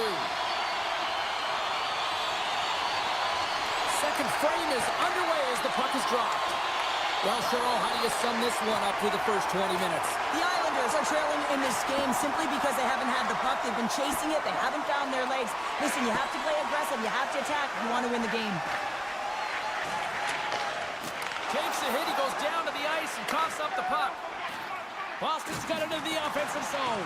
Second frame is underway as the puck is dropped. Well, Cheryl, how do you sum this one up through the first 20 minutes? The Islanders are trailing in this game simply because they haven't had the puck. They've been chasing it. They haven't found their legs. Listen, you have to play aggressive. You have to attack if you want to win the game. takes a hit. He goes down to the ice and coughs up the puck. Boston's got it into the offensive zone.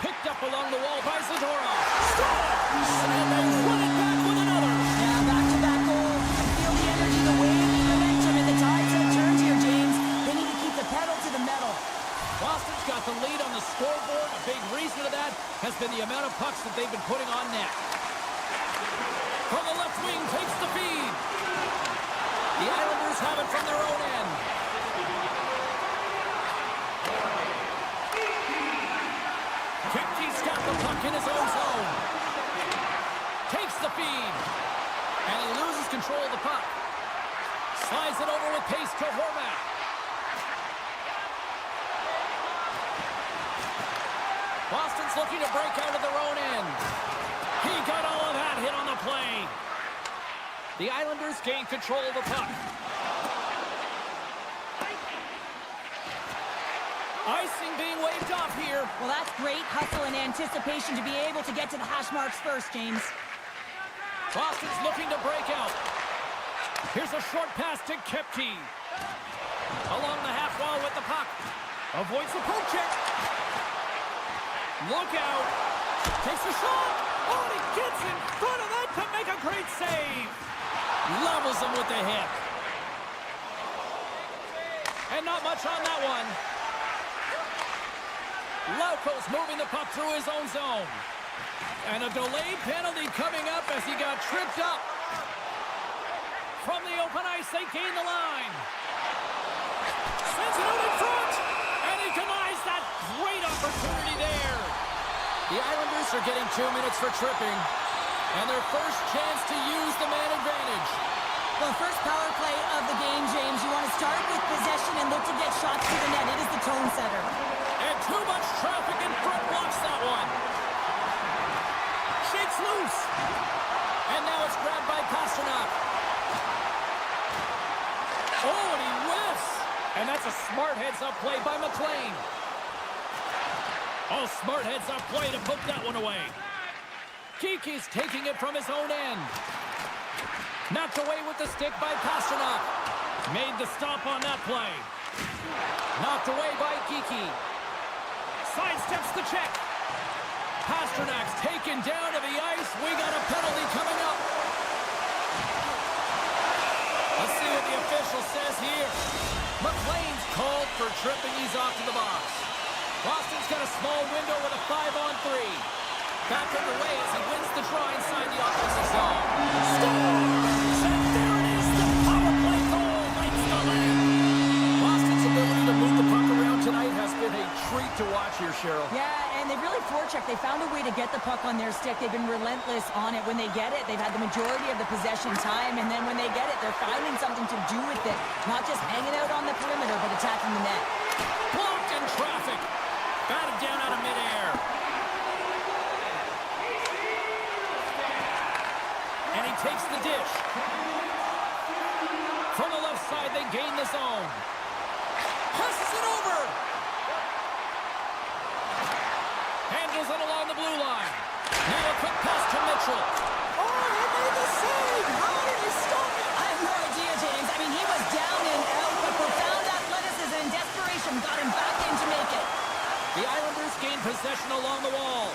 Picked up along the wall by Zadorov. Scores! And they run it back with another. Yeah, back-to-back goal. Feel the energy, the wave, the momentum, and the tide's have turned here, James. They need to keep the pedal to the metal. Boston's got the lead on the scoreboard. A big reason of that has been the amount of pucks that they've been putting on net. From the left wing, takes the feed. The Islanders have it from their own end. Kipke's got the puck in his own zone. Takes the feed. And he loses control of the puck. Slides it over with pace to Horvat. Boston's looking to break out of their own end. He got all of that hit on the play. The Islanders gain control of the puck. Icing being waved off here. Well, that's great hustle and anticipation to be able to get to the hash marks first, James. Boston's looking to break out. Here's a short pass to Kepke. Along the half wall with the puck. Avoids the poke check. Look out. Takes a shot. Oh, and he gets in front of that to make a great save. Levels him with the hit. And not much on that one. Lauko's moving the puck through his own zone. And a delayed penalty coming up as he got tripped up. From the open ice, they gain the line. Sends it out in front. And he denies that great opportunity there. The Islanders are getting 2 minutes for tripping. And their first chance to use the man advantage. Well, first power play of the game, James. You want to start with possession and look to get shots to the net. It is the tone setter. And too much traffic in front blocks that one. Shakes loose. And now it's grabbed by Pasternak. Oh, and he whiffs. And that's a smart heads-up play by McLean. Oh, smart heads-up play to poke that one away. Kiki's taking it from his own end. Knocked away with the stick by Pasternak. Made the stop on that play. Knocked away by Kiki. Sidesteps the check. Pasternak's taken down to the ice. We got a penalty coming up. Let's see what the official says here. McLean's called for tripping. He's off to the box. Boston's got a small window with a 5-on-3. Back underway as he wins the draw inside the offensive zone. Scores! And there it is, the power play goal lights the lamp. Boston's ability to move the puck around tonight has been a treat to watch here, Cheryl. Yeah, and they really forechecked. They found a way to get the puck on their stick. They've been relentless on it. When they get it, they've had the majority of the possession time, and then when they get it, they're finding something to do with it. Not just hanging out on the perimeter, but attacking the net. Blocked in traffic. Batted down out of midair. And he takes the dish. From the left side, they gain the zone. Passes it over. Handles it along the blue line. Now a quick pass to Mitchell. Oh, he made the save! How did he stop it? I have no idea, James. I mean, he was down and out, but profound athleticism and desperation got him back in to make it. The Islanders gain possession along the wall.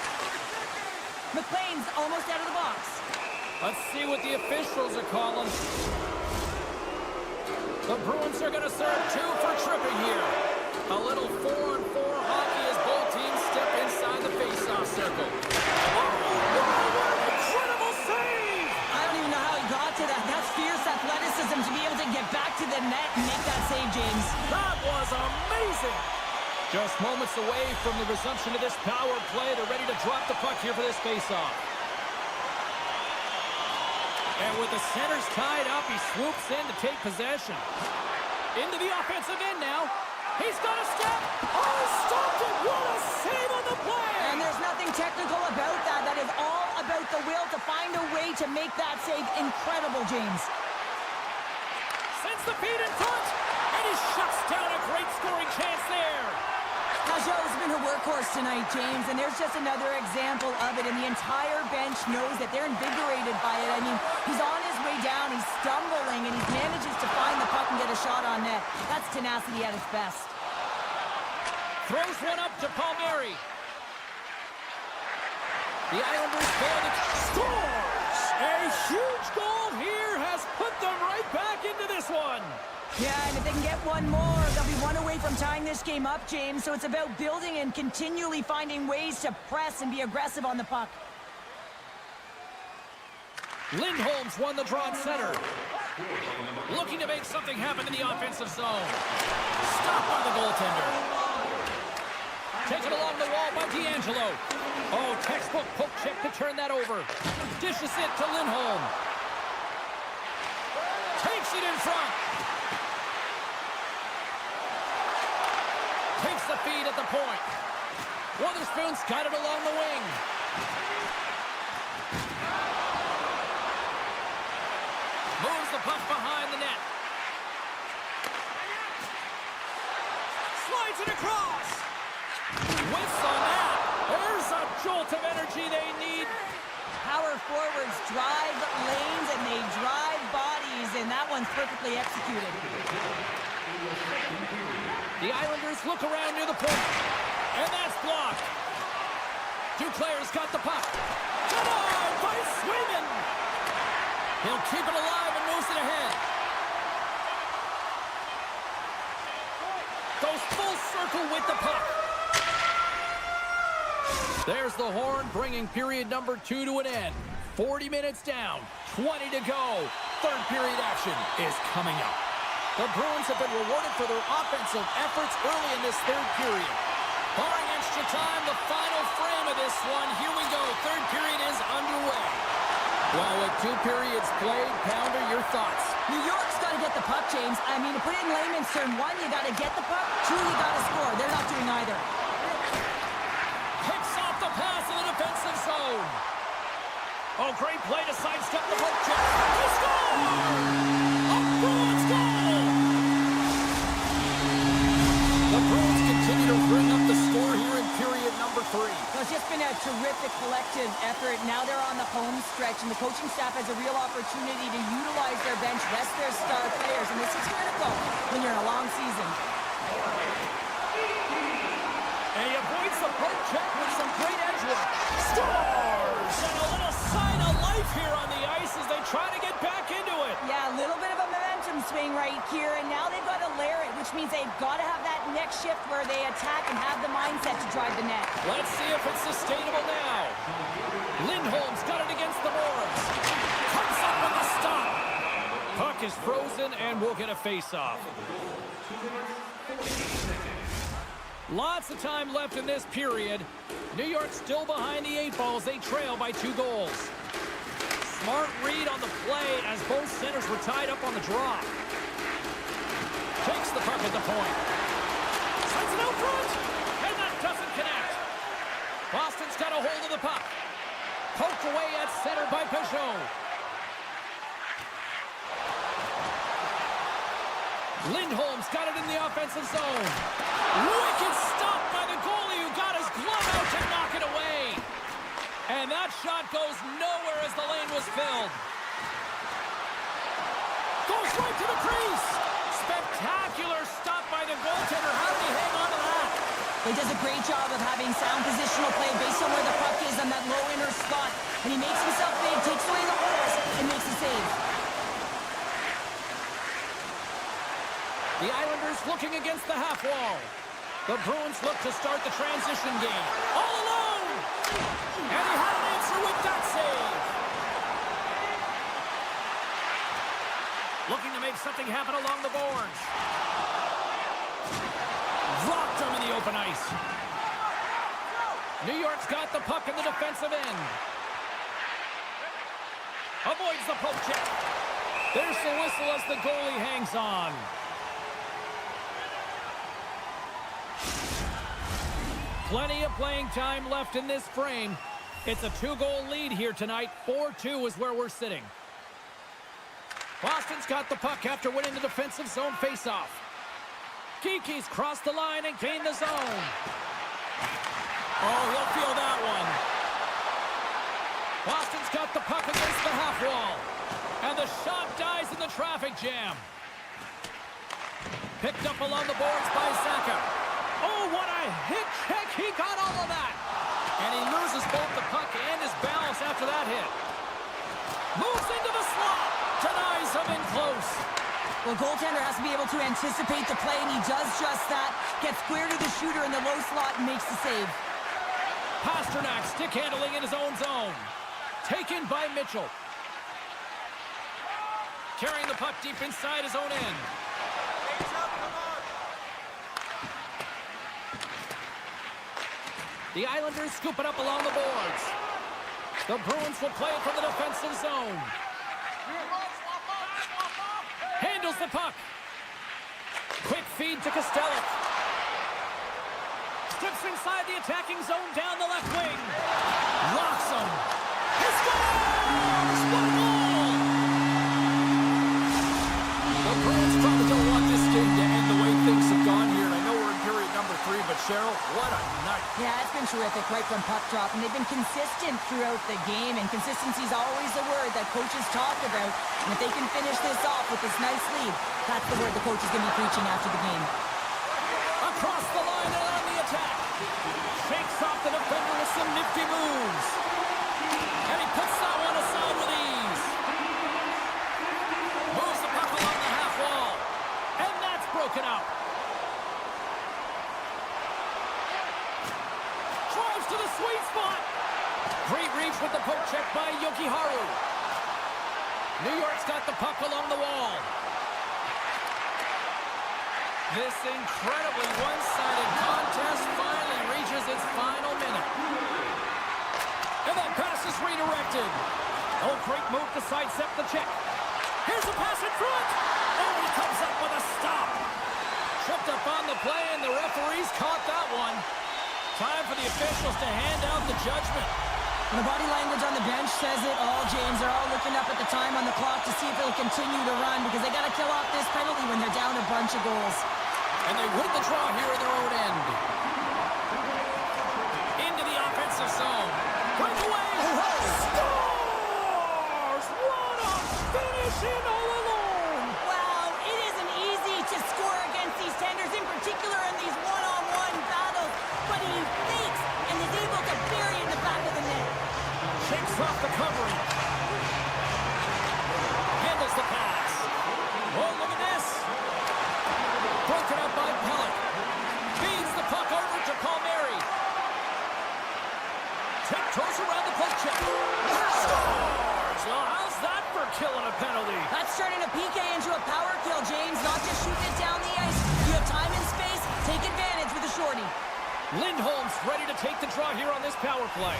McLean's almost out of the box. Let's see what the officials are calling. The Bruins are going to serve 2 for tripping here. A little 4-on-4 hockey as both teams step inside the face-off circle. Oh, incredible save! I don't even know how he got to that. That's fierce athleticism to be able to get back to the net and make that save, James. That was amazing! Just moments away from the resumption of this power play. They're ready to drop the puck here for this face-off. And with the centers tied up, he swoops in to take possession. Into the offensive end now. He's got a step. Oh, he stopped it. What a save on the play. And there's nothing technical about that. That is all about the will to find a way to make that save incredible, James. Sends the feed in front. And he shuts down a great scoring chance there. Pageau's been a workhorse tonight, James, and there's just another example of it, and the entire bench knows that they're invigorated by it. I mean, he's on his way down, he's stumbling, and he manages to find the puck and get a shot on net. That's tenacity at its best. Throws one up to Palmieri. The Islanders fail to scores! A huge goal here has put them right back into this one. Yeah, and if they can get one more, they'll be one away from tying this game up, James. So it's about building and continually finding ways to press and be aggressive on the puck. Lindholm's won the draw at center. Looking to make something happen in the offensive zone. Stopped by the goaltender. Taken along the wall by D'Angelo. Oh, textbook poke check to turn that over. Dishes it to Lindholm. Takes it in front. Takes the feed at the point. Witherspoon's got it along the wing. Moves the puck behind the net. Slides it across. Whiffs on that. There's a jolt of energy they need. Power forwards drive lanes and they drive bodies, and that one's perfectly executed. The Islanders look around near the point, and that's blocked. Duclair's got the puck. Denied by Swayman. He'll keep it alive and moves it ahead. Goes full circle with the puck. There's the horn, bringing period number 2 to an end. 40 minutes down, 20 to go. Third period action is coming up. The Bruins have been rewarded for their offensive efforts early in this third period. Barring extra time, the final frame of this one. Here we go. Third period is underway. Well, with 2 periods played, Pounder, your thoughts? New York's got to get the puck, James. I mean, to put it in layman's term, 1, you got to get the puck. 2, you got to score. They're not doing either. Picks off the pass in the defensive zone. Oh, great play to sidestep the poke check. He scores! A Bruins goal! The Bruins continue to bring up the score here in period number 3. Well, it's just been a terrific collective effort. Now they're on the home stretch, and the coaching staff has a real opportunity to utilize their bench, rest their star players, and this is critical when you're in a long season. And he avoids the poke check with some great edge work. Scores! And a little sign of life here on the ice as they try to get back into it. Yeah, a little bit of a momentum swing right here, and now they've got to layer it, which means they've got to have that next shift where they attack and have the mindset to drive the net. Let's see if it's sustainable now. Lindholm's got it against the boards. Comes up with the stop. Puck is frozen, and we'll get a face-off. Lots of time left in this period. New York still behind the 8 balls. They trail by 2 goals. Smart read on the play as both centers were tied up on the draw. Takes the puck at the point. Sends it out front, and that doesn't connect. Boston's got a hold of the puck. Poked away at center by Pageau. Lindholm's got it in the offensive zone. Wicked stop by the goalie who got his glove out to knock it away. And that shot goes nowhere as the lane was filled. Goes right to the crease. Spectacular stop by the goaltender. How did he hang on to that? He does a great job of having sound positional play based on where the puck is on that low inner spot. And he makes himself big, takes away the holes, and makes a save. The Islanders looking against the half wall. The Bruins look to start the transition game. All alone! And he had an answer with that save. Looking to make something happen along the boards. Rocked him in the open ice. New York's got the puck in the defensive end. Avoids the poke check. There's the whistle as the goalie hangs on. Plenty of playing time left in this frame. It's a 2-goal lead here tonight. 4-2 is where we're sitting. Boston's got the puck after winning the defensive zone faceoff. Geeky's crossed the line and gained the zone. Oh, he'll feel that one. Boston's got the puck against the half wall. And the shot dies in the traffic jam. Picked up along the boards by Saka. Oh, what a hit check. He got all of that. And he loses both the puck and his balance after that hit. Moves into the slot. Denies him in close. Well, goaltender has to be able to anticipate the play, and he does just that. Gets square to the shooter in the low slot and makes the save. Pasternak stick handling in his own zone. Taken by Mitchell. Carrying the puck deep inside his own end. The Islanders scoop it up along the boards. The Bruins will play it from the defensive zone. Handles the puck. Quick feed to Costello. Steps inside the attacking zone down the left wing. Locks him. He scores! What a goal! The Bruins probably don't want this game to end the way things have gone here. And I know we're in period number 3, but Cheryl, what a night. Yeah, it's been terrific right from puck drop, and they've been consistent throughout the game, and consistency is always a word that coaches talk about. And if they can finish this off with this nice lead, that's the word the coach is going to be preaching after the game. Across the line and on the attack. Shakes off the defender with some nifty moves. And he puts that one aside with ease. Moves the puck along the half wall. And that's broken up. Drives to the sweet spot. Great reach with the poke check by Yokiharu. New York's got the puck along the wall. This incredibly one-sided contest finally reaches its final minute. And that pass is redirected. Oh, great move to sidestep the check. Here's a pass in front. Oh, he comes up with a stop. Tripped up on the play, and the referees caught that one. Time for the officials to hand out the judgment. And the body language on the bench says it all, James. They're all looking up at the time on the clock to see if they'll continue to run, because they got to kill off this penalty when they're down a bunch of goals. And they win the draw here in their own end. Into the offensive zone. Breakaway. Scores! What a finish in all alone. Wow, it isn't easy to score against these tenders, in particular in these one-on-one battles. But he fakes and is able to bury in the back of the net. Shakes off the coverage. Handles the pass. Oh, look at this. Broken up by Pellick. Feeds the puck over to Palmieri. Tiptoes around the poke check. Scores! Well, how's that for killing a penalty? That's turning a PK into a power kill, James. Not just shooting it down the ice. You have time and space. Take advantage with a shorty. Lindholm's ready to take the draw here on this power play.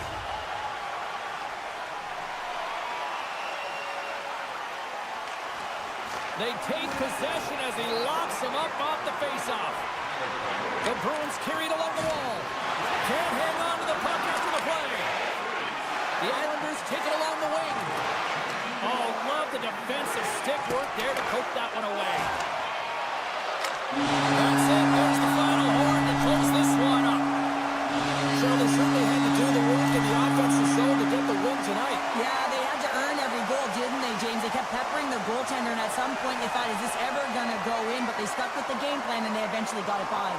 They take possession as he locks him up off the faceoff. The Bruins carried along the wall. Can't hang on to the puck after the play. The Islanders take it along the wing. Oh, love the defensive stick work there to poke that one away. That's it. There's the final horn to close this one up. So they certainly had to do the work in the offensive zone to get the win tonight. Yeah, they had to earn every goal, didn't they, James? They kept peppering the goaltender, and at some point they thought, is this ever going to go in? But they stuck with the game plan, and they eventually got it by.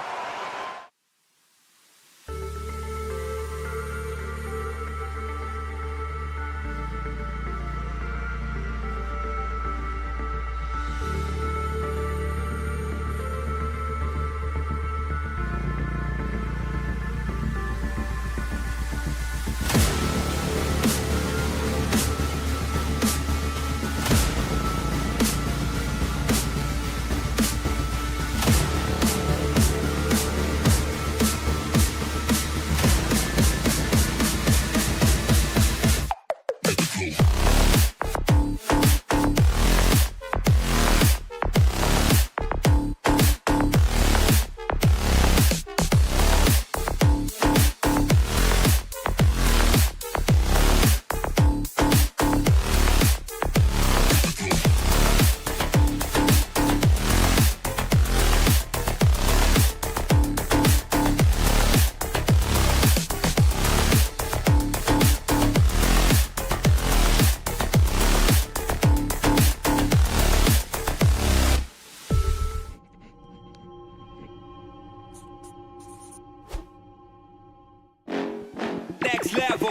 next level.